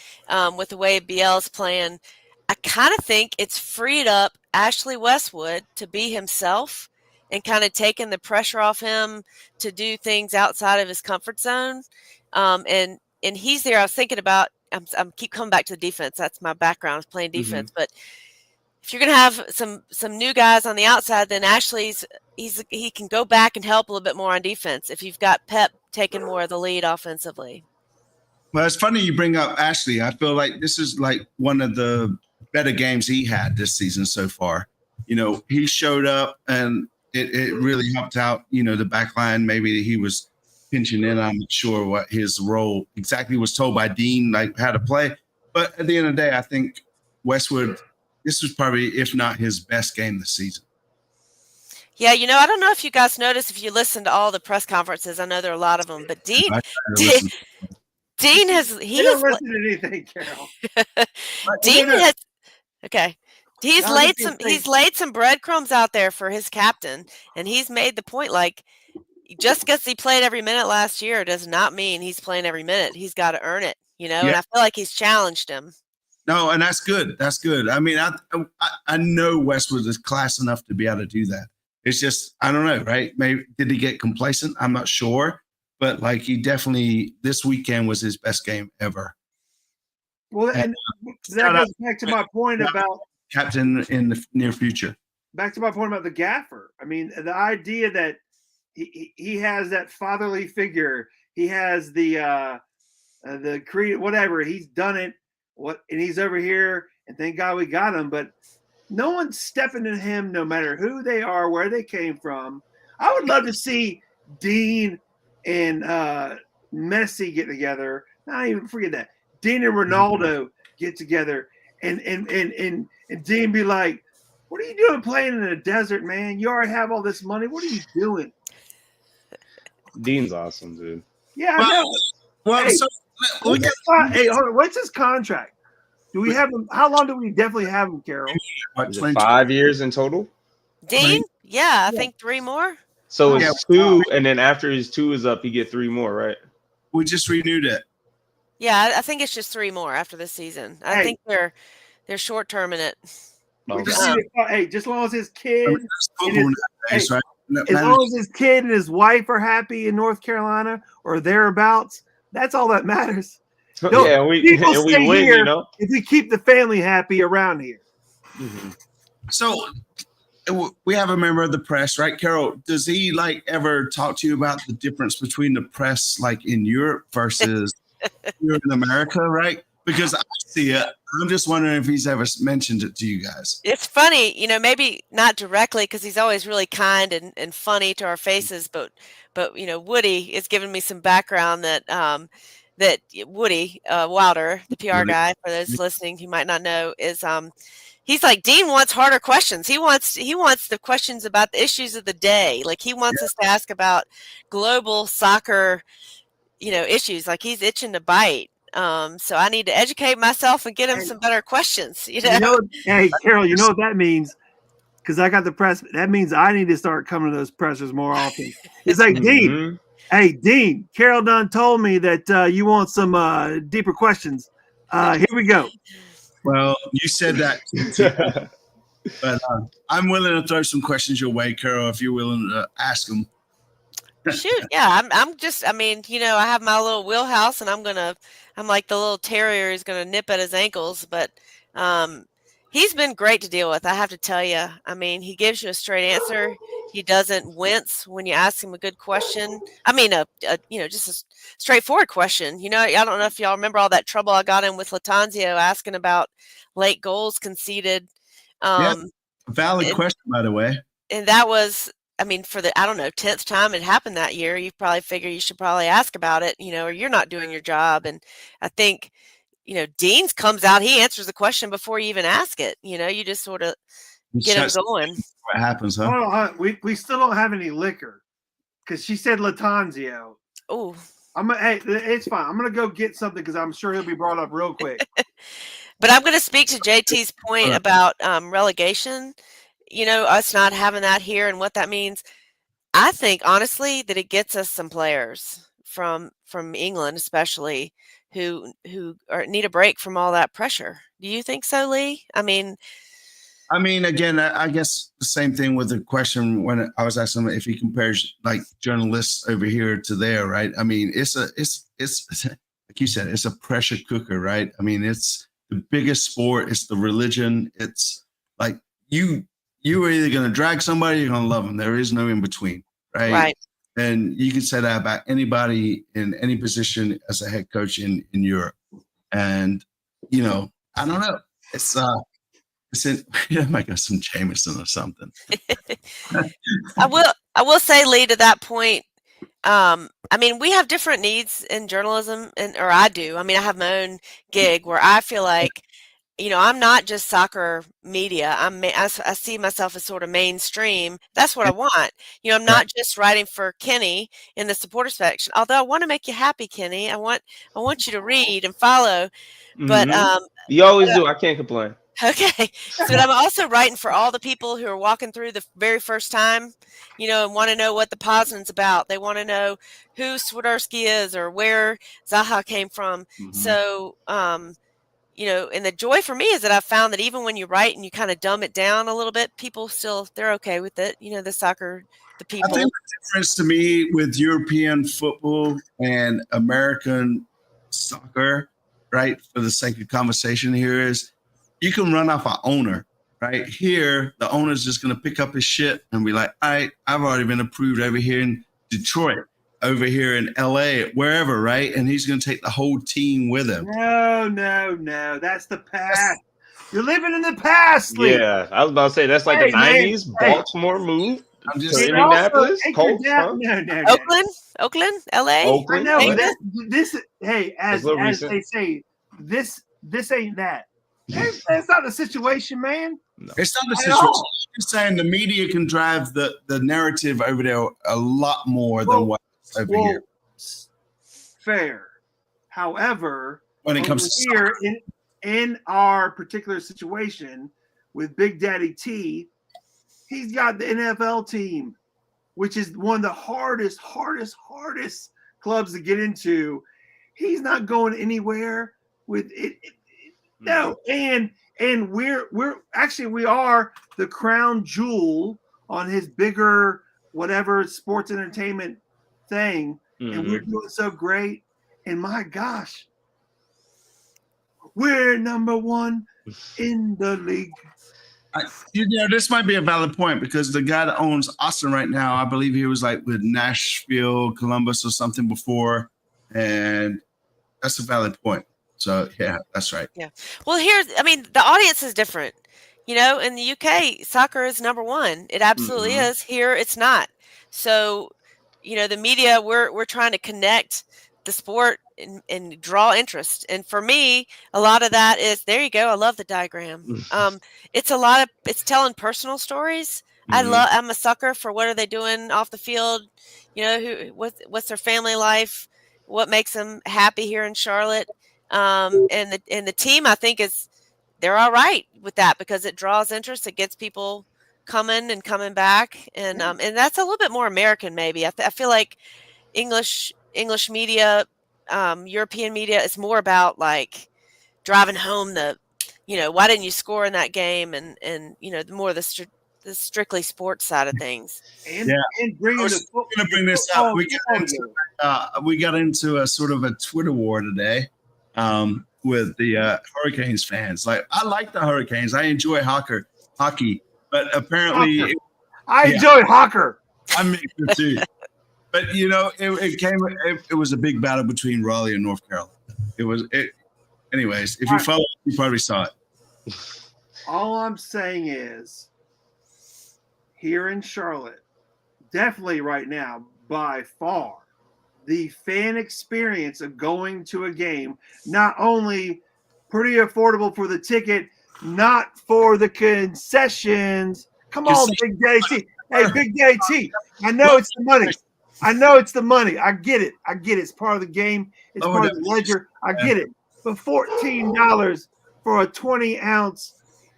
with the way BL's playing. I kind of think it's freed up Ashley Westwood to be himself and kind of taken the pressure off him to do things outside of his comfort zone. And he's there. I was thinking about, I'm keep coming back to the defense. That's my background, I was playing defense. But if you're going to have some new guys on the outside, then Ashley's he can go back and help a little bit more on defense if you've got Pep taking more of the lead offensively. Well, it's funny you bring up Ashley. I feel like this is like one of the better games he had this season so far. You know, he showed up and it really helped out, you know, the back line. Maybe he was pinching in. I'm not sure what his role exactly was told by Dean, like how to play. But at the end of the day, I think Westwood, this was probably, if not his best game this season. Yeah, you know, I don't know if you guys noticed if you listen to all the press conferences. I know there are a lot of them, but Dean has he don't listen to anything, Carol. Dean has He's laid some breadcrumbs out there for his captain, and he's made the point like just because he played every minute last year does not mean he's playing every minute. He's got to earn it, you know. Yeah. And I feel like he's challenged him. No, and that's good. That's good. I mean, I know Westwood is class enough to be able to do that. It's just, I don't know, right? Maybe did he get complacent? I'm not sure, but like he definitely this weekend was his best game ever. Well, and that goes back to my point about captain in the near future. Back to my point about the gaffer. I mean, the idea that he has that fatherly figure. He has the creed, whatever. He's done it. And he's over here, and thank God we got him. But no one's stepping in him, no matter who they are, where they came from. I would love to see Dean and Messi get together. Not even forget that. Dean and Ronaldo get together, and Dean be like, "What are you doing playing in the desert, man? You already have all this money. What are you doing?" Dean's awesome, dude. Yeah, I know. Well, hey, so hold on. What's his contract? Do we have him? How long do we definitely have him, Carol? 5 years in total. Dean? Yeah, I think 3 more. So it's 2, and then after his 2 is up, you get 3 more, right? We just renewed it. Yeah, I think it's just 3 more after this season. I think they're short term in it. Hey, just as long as his kid, as right? long as his kid and his wife are happy in North Carolina or thereabouts, that's all that matters. Yeah, we win, here you know. If we keep the family happy around here. Mm-hmm. So we have a member of the press, right, Carol? Does he like ever talk to you about the difference between the press, like in Europe versus here in America, right? Because I see it. I'm just wondering if he's ever mentioned it to you guys. It's funny, you know, maybe not directly because he's always really kind and funny to our faces, but you know, Woody is giving me some background that Woody Wilder, the PR guy, for those listening who might not know, is he's like, Dean wants harder questions. He wants the questions about the issues of the day. Like he wants us to ask about global soccer, you know, issues. Like he's itching to bite. So I need to educate myself and get him some better questions. You know? Hey, Carol, you know what that means? Because I got the press. That means I need to start coming to those pressers more often. It's like, Dean, hey, Dean, Carol Dunn told me that you want some deeper questions. Here we go. Well, you said that. But I'm willing to throw some questions your way, Carol, if you're willing to ask them. Shoot, yeah, I'm just, I mean, you know, I have my little wheelhouse, and I'm like the little terrier who's gonna nip at his ankles, but He's been great to deal with, I have to tell you. I mean, he gives you a straight answer. He doesn't wince when you ask him a good question. I mean, just a straightforward question. You know, I don't know if y'all remember all that trouble I got in with Latanzio asking about late goals conceded. Valid question, by the way. And that was, I mean, for the, I don't know, 10th time it happened that year. You probably figure you should probably ask about it, you know, or you're not doing your job. And I think, you know, Dean's comes out, he answers the question before you even ask it. You know, you just sort of get him going. What happens, huh? Hold on, we still don't have any liquor because she said Latanzio. Oh, Hey, it's fine. I'm gonna go get something because I'm sure he'll be brought up real quick. But I'm going to speak to JT's point about relegation. You know, us not having that here and what that means. I think honestly that it gets us some players from England, especially who need a break from all that pressure. Do you think so, Lee? I mean, again, I guess the same thing with the question when I was asking him if he compares like journalists over here to there, right? I mean, it's like you said, it's a pressure cooker, right? I mean, it's the biggest sport. It's the religion. It's like you are either going to drag somebody, or you're going to love them. There is no in between, right? Right. And you can say that about anybody in any position as a head coach in Europe. And, you know, I don't know. I might got some Jameson or something. I will say, Lee, to that point, I mean, we have different needs in journalism, or I do. I mean, I have my own gig where I feel like, you know, I'm not just soccer media. I see myself as sort of mainstream. That's what I want. You know, I'm not just writing for Kenny in the supporter section. Although I want to make you happy, Kenny. I want you to read and follow. But you always do. I can't complain. Okay. So I'm also writing for all the people who are walking through the very first time, you know, and want to know what the Poznan's about. They want to know who Swiderski is or where Zaha came from. So, you know, and the joy for me is that I've found that even when you write and you kind of dumb it down a little bit, people still, they're okay with it. You know, the people. I think the difference to me with European football and American soccer, right, for the sake of conversation here, is you can run off an owner, right? Here, the owner's just going to pick up his shit and be like, all right, I've already been approved over here in Detroit, over here in LA, wherever, right? And he's going to take the whole team with him. No. That's the past. You're living in the past, Lee. Yeah, I was about to say, that's like the 90s Baltimore move. I'm just saying. Indianapolis, Colts, No. Oakland, LA. Oakland, I know. LA. This as they say, this ain't that. That's not the situation, man. No. It's not the situation. I'm saying the media can drive the narrative over there a lot more than what's over here. Fair. However, when it comes to here in our particular situation with Big Daddy T, he's got the NFL team, which is one of the hardest clubs to get into. He's not going anywhere with it. No, and we're we are the crown jewel on his bigger whatever sports entertainment thing, and we're doing so great. And my gosh, we're number one in the league. This might be a valid point because the guy that owns Austin right now, I believe he was like with Nashville, Columbus, or something before, and that's a valid point. So, yeah, that's right. Yeah. Well, the audience is different. You know, in the UK, soccer is number one. It absolutely is. Here, it's not. So, you know, the media, we're trying to connect the sport and draw interest. And for me, a lot of that is, there you go. I love the diagram. It's telling personal stories. I'm a sucker for what are they doing off the field? You know, what's their family life? What makes them happy here in Charlotte? And the team, I think, they're all right with that because it draws interest. It gets people coming back, and that's a little bit more American, maybe. I feel like English media, European media is more about like driving home why didn't you score in that game, and you know, more the strictly sports side of things. And bring this up. We got into a sort of a Twitter war today. with the Hurricanes fans. Like, I like the Hurricanes. I enjoy hockey, but apparently I enjoy Hawker. I make it too. But it was a big battle between Raleigh and North Carolina. Anyways, if you follow, you probably saw it. All I'm saying is, here in Charlotte, definitely right now, by far, the fan experience of going to a game, not only pretty affordable for the ticket, not for the concessions. Come on, Big JT. Hey, Big JT. I know it's the money. I get it. It's part of the game. It's part of the ledger. I get it. But $14 for a 20-ounce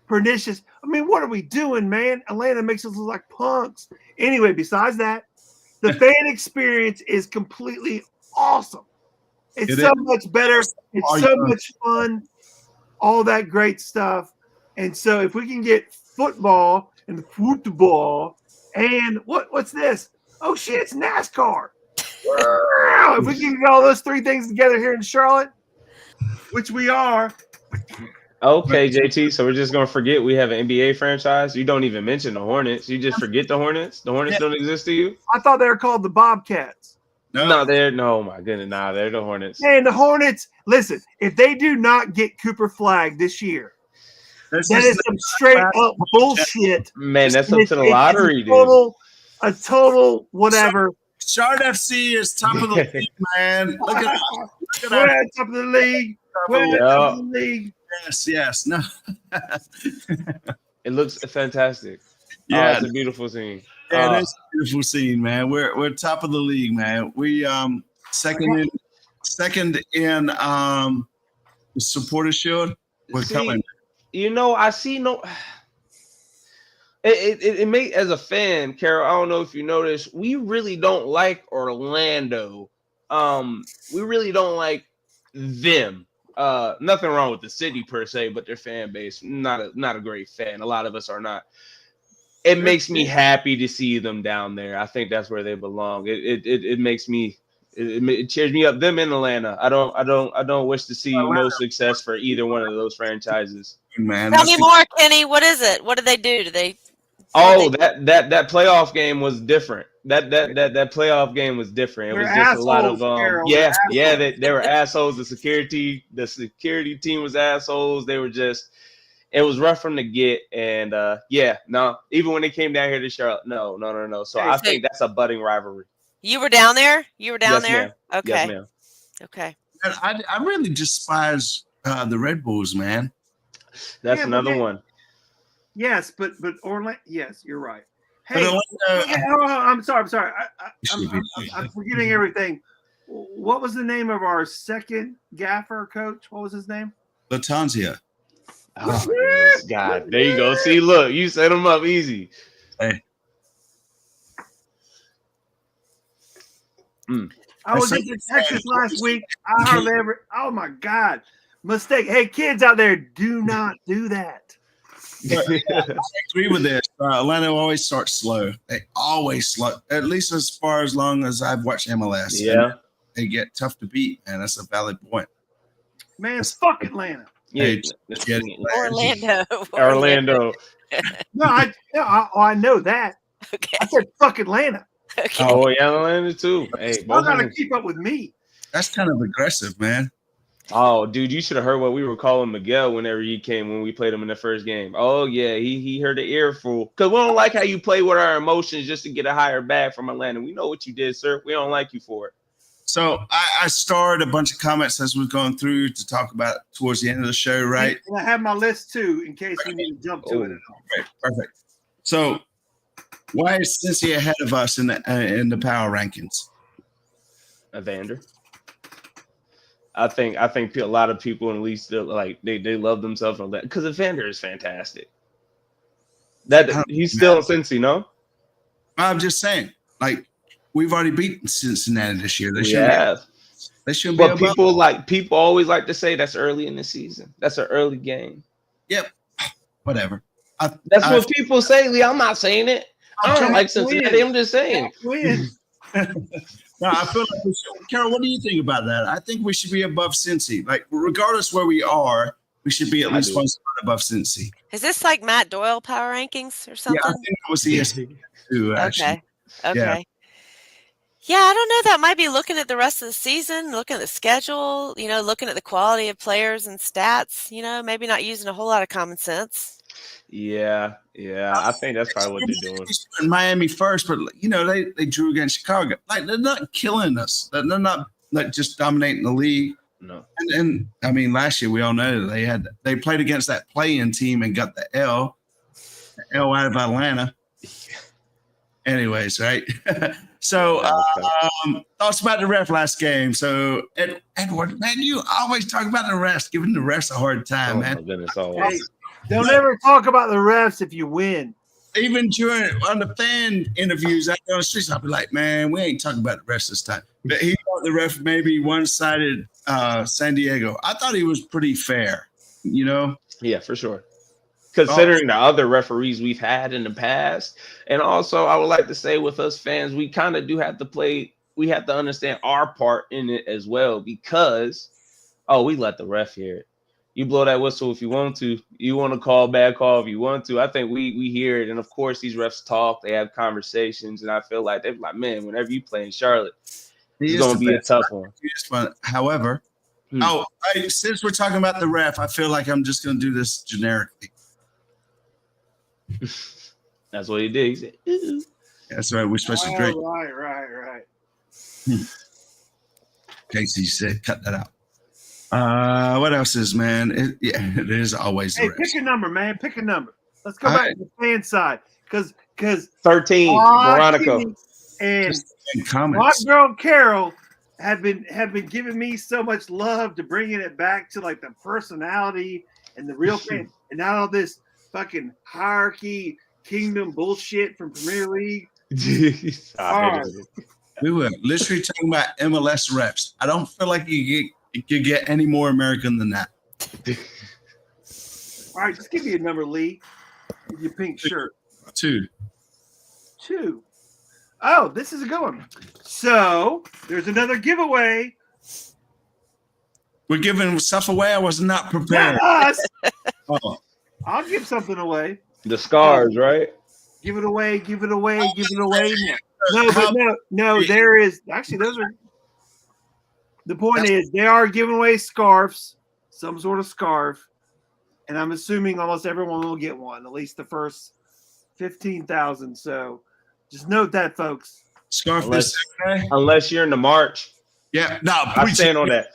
pernicious. I mean, what are we doing, man? Atlanta makes us look like punks. Anyway, besides that, the fan experience is completely awesome. It's so much better. It's so much fun. All that great stuff. And so if we can get football and what's this? Oh shit, it's NASCAR. If we can get all those three things together here in Charlotte, which we are. Okay, JT. So we're just gonna forget we have an NBA franchise. You don't even mention the Hornets. You just forget the Hornets. The Hornets don't exist to you. I thought they were called the Bobcats. No, they're no. My goodness, they're the Hornets. And the Hornets. Listen, if they do not get Cooper Flag this year, that is some straight up bullshit. Man, that's up to the lottery, dude. A total whatever. Charlotte FC is top of the league, man. Look at that. We're at top of the league. We're at top of the league. Yes. No. It looks fantastic. Yeah, it's a beautiful scene. Yeah, it is a beautiful scene, man. We're top of the league, man. We second in the Supporter Shield. We're coming. I see no. It may, as a fan, Carol, I don't know if you noticed, we really don't like Orlando. We really don't like them. Nothing wrong with the city per se, but their fan base, not a great fan. A lot of us are not. It makes me happy to see them down there. I think that's where they belong. It makes me. It cheers me up. Them in Atlanta. I don't wish to see no success for either one of those franchises. Man, tell me more, Kenny. What is it? What did they do? That playoff game was different. That playoff game was different. It was just a lot of they were assholes. The security team was assholes. They were just. It was rough from the get, and even when they came down here to Charlotte, no. So I think that's a budding rivalry. You were down there? Yes, there? Ma'am. Okay. Yes, ma'am. Okay. And I really despise the Red Bulls, man. That's another one. Yes, but Orlando. Yes, you're right. Hey, I'm sorry. I'm forgetting everything. What was the name of our second gaffer coach? What was his name? Latanzia. Oh, God, there you go. See, look, you set him up easy. Hey. I was just in Texas last week. Oh my God. Mistake. Hey, kids out there, do not do that. I agree with this. Atlanta always starts slow. They always slow. At least as long as I've watched MLS. Yeah. They get tough to beat, and that's a valid point. Man, fuck Atlanta. Yeah. Orlando. No, I know that. Okay. I said fuck Atlanta. Okay. Oh, yeah, Atlanta too. Hey, y'all gotta keep up with me. That's kind of aggressive, man. Oh, dude, you should have heard what we were calling Miguel whenever he came when we played him in the first game. Oh, yeah, he heard the earful. Because we don't like how you play with our emotions just to get a higher bag from Atlanta. We know what you did, sir. We don't like you for it. So I starred a bunch of comments as we're going through to talk about towards the end of the show, right? And I have my list too in case we need to jump to it. Perfect. So why is Cincy ahead of us in the power rankings? Evander. I think a lot of people at least like they love themselves on that because Evander is fantastic. That he's still in Cincy, no? I'm just saying, like we've already beaten Cincinnati this year. They shouldn't But be people always like to say that's early in the season. That's an early game. Yep. Whatever. That's what people say, Lee. I'm not saying it. I don't like Cincinnati. I'm just saying. No, I feel like we should. Carol, what do you think about that? I think we should be above Cincy. Like, regardless where we are, we should be at least one spot above Cincy. Is this like Matt Doyle power rankings or something? Yeah, I think it was ESPN too, actually. Okay. Yeah, I don't know. That might be looking at the rest of the season, looking at the schedule, looking at the quality of players and stats, maybe not using a whole lot of common sense. Yeah. I think that's probably what they're doing. In Miami first, but they drew against Chicago. Like, they're not killing us. They're not like just dominating the league. No. And I mean, last year we all know they played against that play-in team and got the L out of Atlanta. Anyways, right? So thoughts about the ref last game. So Edward, man, you always talk about the refs, giving the refs a hard time, man. My goodness, Hey, don't ever talk about the refs if you win. Even on the fan interviews out there on the streets, I'll be like, man, we ain't talking about the refs this time. But he thought the ref maybe one-sided San Diego. I thought he was pretty fair, Yeah, for sure. Considering the other referees we've had in the past. And also, I would like to say with us fans, we kind of do have to play. We have to understand our part in it as well because, we let the ref hear it. You blow that whistle if you want to. You want to call bad call if you want to. I think we hear it. And, of course, these refs talk. They have conversations. And I feel like they're like, man, whenever you play in Charlotte, it's going to be a tough one. However, since we're talking about the ref, I feel like I'm just going to do this generically. That's what he did. He said, "Ooh." That's right. We're supposed to drink. Right. Casey said, cut that out. What else is, man? It is always the Hey, rest. pick a number, man. Pick a number. Let's go back to the fan side. Because 13, Veronica. And my comments. girl Carol have been giving me so much love to bringing it back to like the personality and the real fan. And not all this fucking hierarchy kingdom bullshit from Premier League. We were literally talking about MLS reps. I don't feel like you get any more American than that. All right, just give me a number, Lee. With your pink shirt. 2. Oh, this is a good one. So there's another giveaway. We're giving stuff away. I was not prepared. Not us. Oh. I'll give something away. The scars, right? Give it away. No, there is actually those are the point is they are giving away scarves, some sort of scarf, and I'm assuming almost everyone will get one, at least the first 15,000. So just note that, folks. Scarf unless you're in the march. Yeah, no, I stand on that.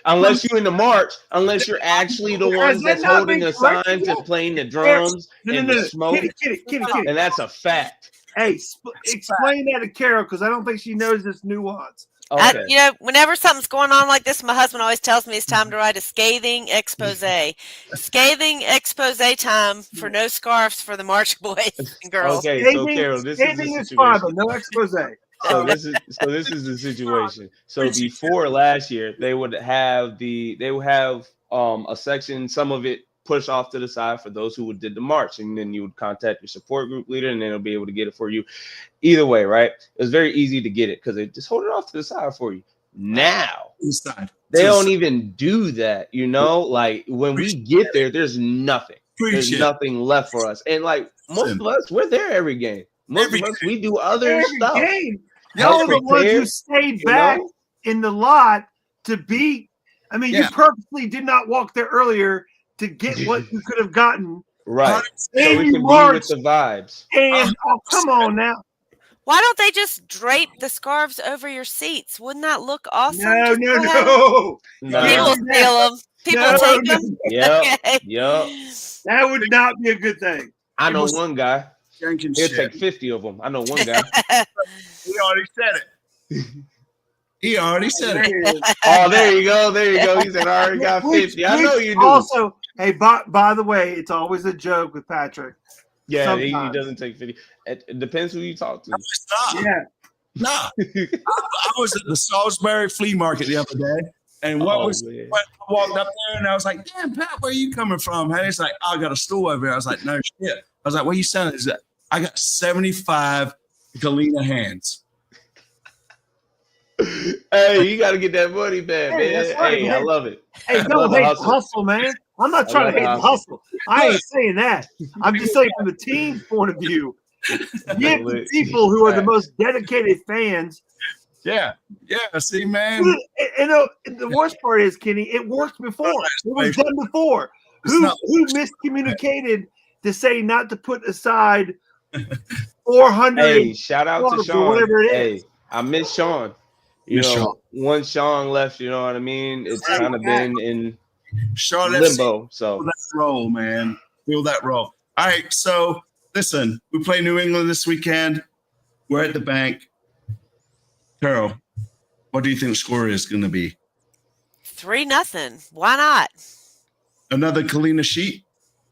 Unless you're in the march, unless you're actually the ones that's holding the signs and playing the drums and the smoke, Kitty. and that's a fact. Hey, explain that to Carol because I don't think she knows this nuance. Okay. Whenever something's going on like this, my husband always tells me it's time to write a scathing expose. Scathing expose time for no scarves for the March boys and girls. Okay, so Carol, this is the situation. Fine, but no expose. So this is the situation. So before last year, they would have a section, some of it pushed off to the side for those who did the march, and then you would contact your support group leader, and then they'll be able to get it for you. Either way, right? It was very easy to get it because they just hold it off to the side for you. Now they don't even do that, Like when we get there, there's nothing. There's nothing left for us, and like most of us, we're there every game. Most of us, we do other stuff. Y'all are the ones who stayed back in the lot to beat. I mean, you purposely did not walk there earlier to get what you could have gotten. Right. So And we you can be marched. with the vibes. And come on now. Why don't they just drape the scarves over your seats? Wouldn't that look awesome? No. People steal them. People take them. Yep. Okay. Yep. That would not be a good thing. I know one guy. He'll take 50 of them. I know one guy. He already said it. Oh, there you go. He said, I already got 50. I know you do. Also, hey, by the way, it's always a joke with Patrick. Yeah, he doesn't take 50. It depends who you talk to. Stop. Yeah. No. I was at the Salisbury flea market the other day, and I walked up there, and I was like, damn, Pat, where are you coming from? And he's like, I got a store over here. I was like, no shit. I was like, what are you selling? Is that I got 75 Galena hands. Hey, you got to get that money back, Hey, man. that's right, Hey, man. I love it. Hey, I don't love the hate the hustle. hustle, man. I'm not I trying love to the hate the hustle. hustle. I ain't saying that. I'm just saying from the team's point of view, give the people who are the most dedicated fans. Yeah. See, man. And the worst part is, Kenny, it worked before. It was done before. Who miscommunicated to say not to put aside 400? Hey, shout out to Sean. Whatever it is. Hey, I miss Sean. You know, once Sean left, you know what I mean? It's kind of been in limbo. So feel that role, man. Feel that role. All right. So listen, we play New England this weekend. We're at the bank. Carol, what do you think the score is going to be? 3-0. Why not? Another Kalina sheet?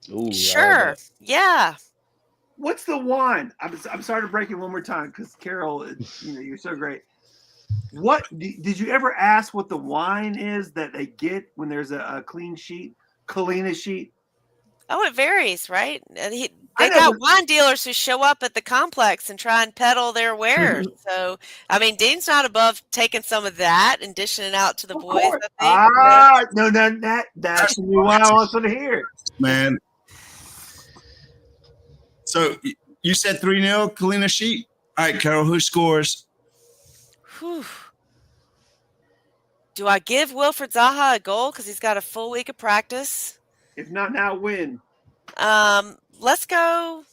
Ooh, Sure. Yeah. What's the wine? I'm sorry to break it one more time because Carol, you're so great. What did you ever ask what the wine is that they get when there's a clean sheet, Kalina sheet? Oh, it varies, right? They got wine dealers who show up at the complex and try and peddle their wares. So, I mean, Dean's not above taking some of that and dishing it out to the boys. I think. No, that's the new wine I want to hear, man. So you said 3-0, Kalina sheet. All right, Carol, who scores? Whew. Do I give Wilfred Zaha a goal because he's got a full week of practice? If not now, when? Let's go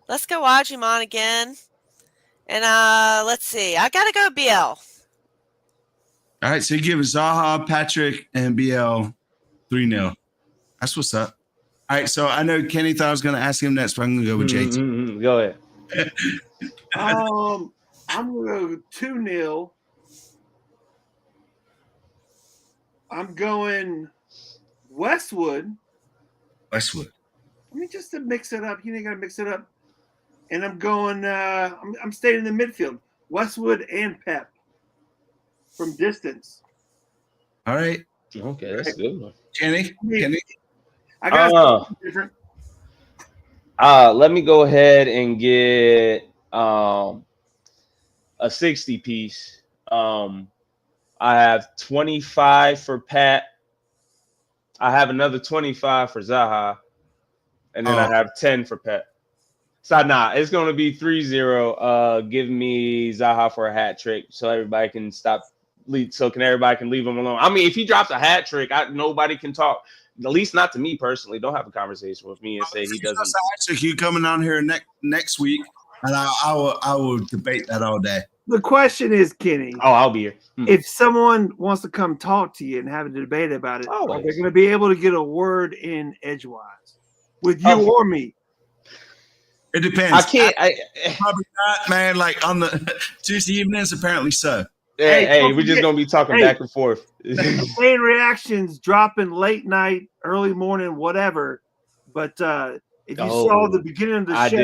Ajiman again. And let's see. I gotta go BL. All right, so you give Zaha, Patrick, and BL 3-0. That's what's up. All right, so I know Kenny thought I was going to ask him next, but I'm going to go with JT. Go ahead. I'm going to go 2-0. I'm going Westwood. Westwood. I mean, just to mix it up. You ain't got to mix it up. And I'm going, I'm staying in the midfield. Westwood and Pep from distance. All right. Okay, that's a good one. Kenny? I got different. Let me go ahead and get a 60 piece. I have 25 for Pat. I have another 25 for Zaha. And then I have 10 for Pat. So it's going to be 3-0. Give me Zaha for a hat trick so everybody can everybody can leave him alone. I mean, if he drops a hat trick, nobody can talk. At least not to me personally. Don't have a conversation with me and say he doesn't. So you coming on here next week, and I will debate that all day. The question is, Kenny. Oh, I'll be here. If someone wants to come talk to you and have a debate about it, are they going to be able to get a word in edgewise with you or me? It depends. I can't. Probably not, man. Like on the Tuesday evenings, apparently so. Hey, we're just gonna be talking back and forth. Fan reactions dropping late night, early morning, whatever. But if you saw the beginning of the show,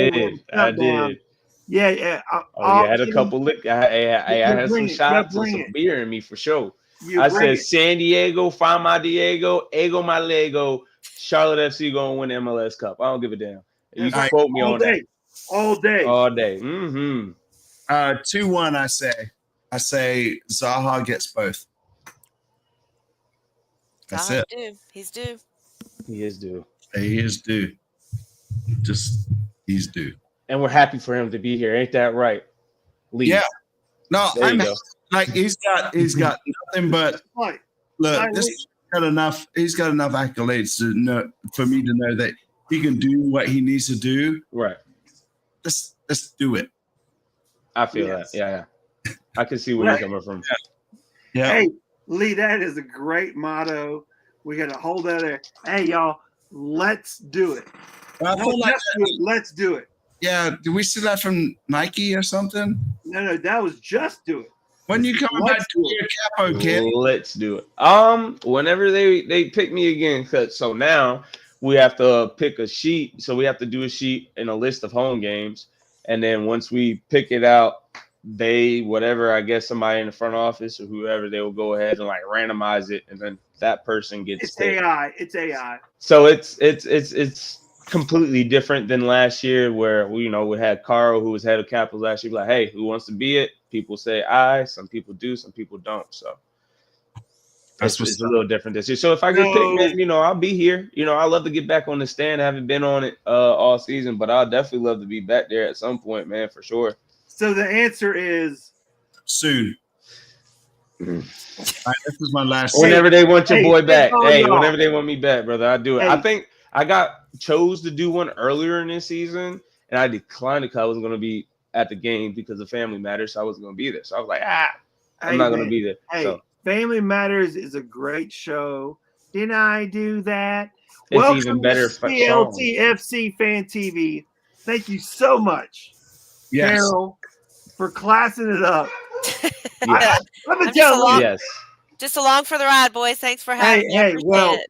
I did. Yeah. I had a couple I had some shots and some beer in me for sure. I said San Diego, find my Diego, ego my Lego, Charlotte FC gonna win the MLS Cup. I don't give a damn. You can quote me on that. All day. 2-1, I say Zaha gets both. That's it. He's due. He is due. He is due. He's due. And we're happy for him to be here. Ain't that right? Lee. Yeah. No, I'm like he's got nothing but look, he's got enough accolades to know for me to know that he can do what he needs to do. Right. Let's do it. I feel that. Yeah. I can see where you're coming from. Yeah. Hey, Lee, that is a great motto. We got to hold that there. Hey, y'all, let's do it. Let's do it. Yeah. Did we see that from Nike or something? No, that was just do it. When you come back to your capo, kid? Let's do it. Whenever they pick me again, so now we have to pick a sheet. So we have to do a sheet and a list of home games. And then once we pick it out, I guess somebody in the front office or whoever, they will go ahead and like randomize it. And then that person gets It's AI. It's AI. So it's completely different than last year where we had Carl, who was head of Capitals last year, like, hey, who wants to be it? people say I, some people do, some people don't. So That's it's a little different this year. So if I get picked, man, you know, I'll be here. You know, I love to get back on the stand. I haven't been on it all season, but I'll definitely love to be back there at some point, man, for sure. So the answer is soon. All right, this is my last. Whenever they want your boy back, hey, y'all. whenever they want me back, brother, I do it. Hey. I think I chose to do one earlier in this season, and I declined it because I wasn't going to be at the game because of family matters. So I wasn't going to be there. So I was like, I'm not going to be there. Hey, So Family Matters is a great show. Didn't I do that? it's Welcome even better to for CLTFC Fan TV. Thank you so much, Yes. Carol, for classing it up. Yes. I've been I'm just telling you. Yes. Just along for the ride, boys. Thanks for having me. I appreciate well, it.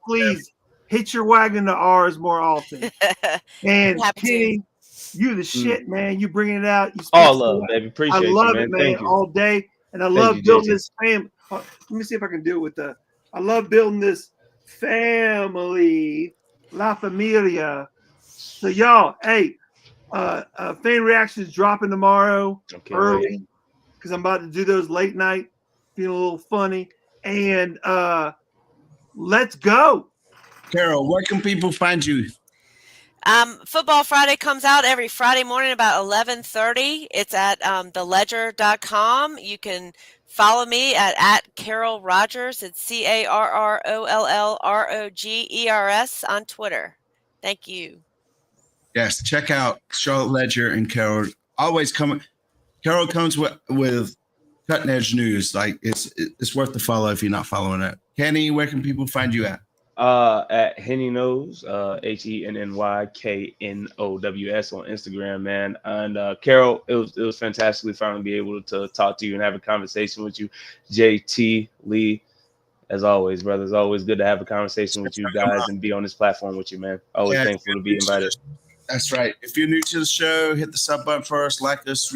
please hitch your wagon to ours more often. And Happy to. Kenny, you the shit, man. You bringing it out. You speak All so love, well. baby. Appreciate I you, love man. it, man, Thank you. all day. And I love you, building JJ. this family. Let me see if I can do it with the. I love building this family, La Familia. So y'all, hey, fan reactions dropping tomorrow Okay, early because I'm about to do those late night, feeling a little funny. And let's go. Carol, where can people find you? Football Friday comes out every Friday morning about 11:30. It's at theledger.com. You can follow me at Carol Rogers. It's CarrollRogers on Twitter. Thank you. Yes, check out Charlotte Ledger and Carol. Always coming. Carol comes with cutting edge news. Like it's worth the follow if you're not following it. Kenny, where can people find you at? At Henny Knows, HENNYKNOWS on Instagram, man. And Carol, it was fantastically fun to be able to talk to you and have a conversation with you. JT Lee, as always, brother. It's always good to have a conversation with you guys and be on this platform with you, man. Always thankful to be invited. That's right. If you're new to the show, hit the sub button first, like us,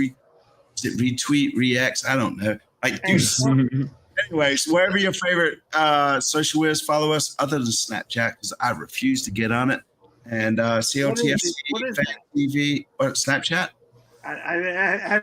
retweet, reacts. I don't know. Like do something. Anyways, wherever your favorite social is, follow us other than Snapchat because I refuse to get on it. And CLTFC What is Fan TV or Snapchat. I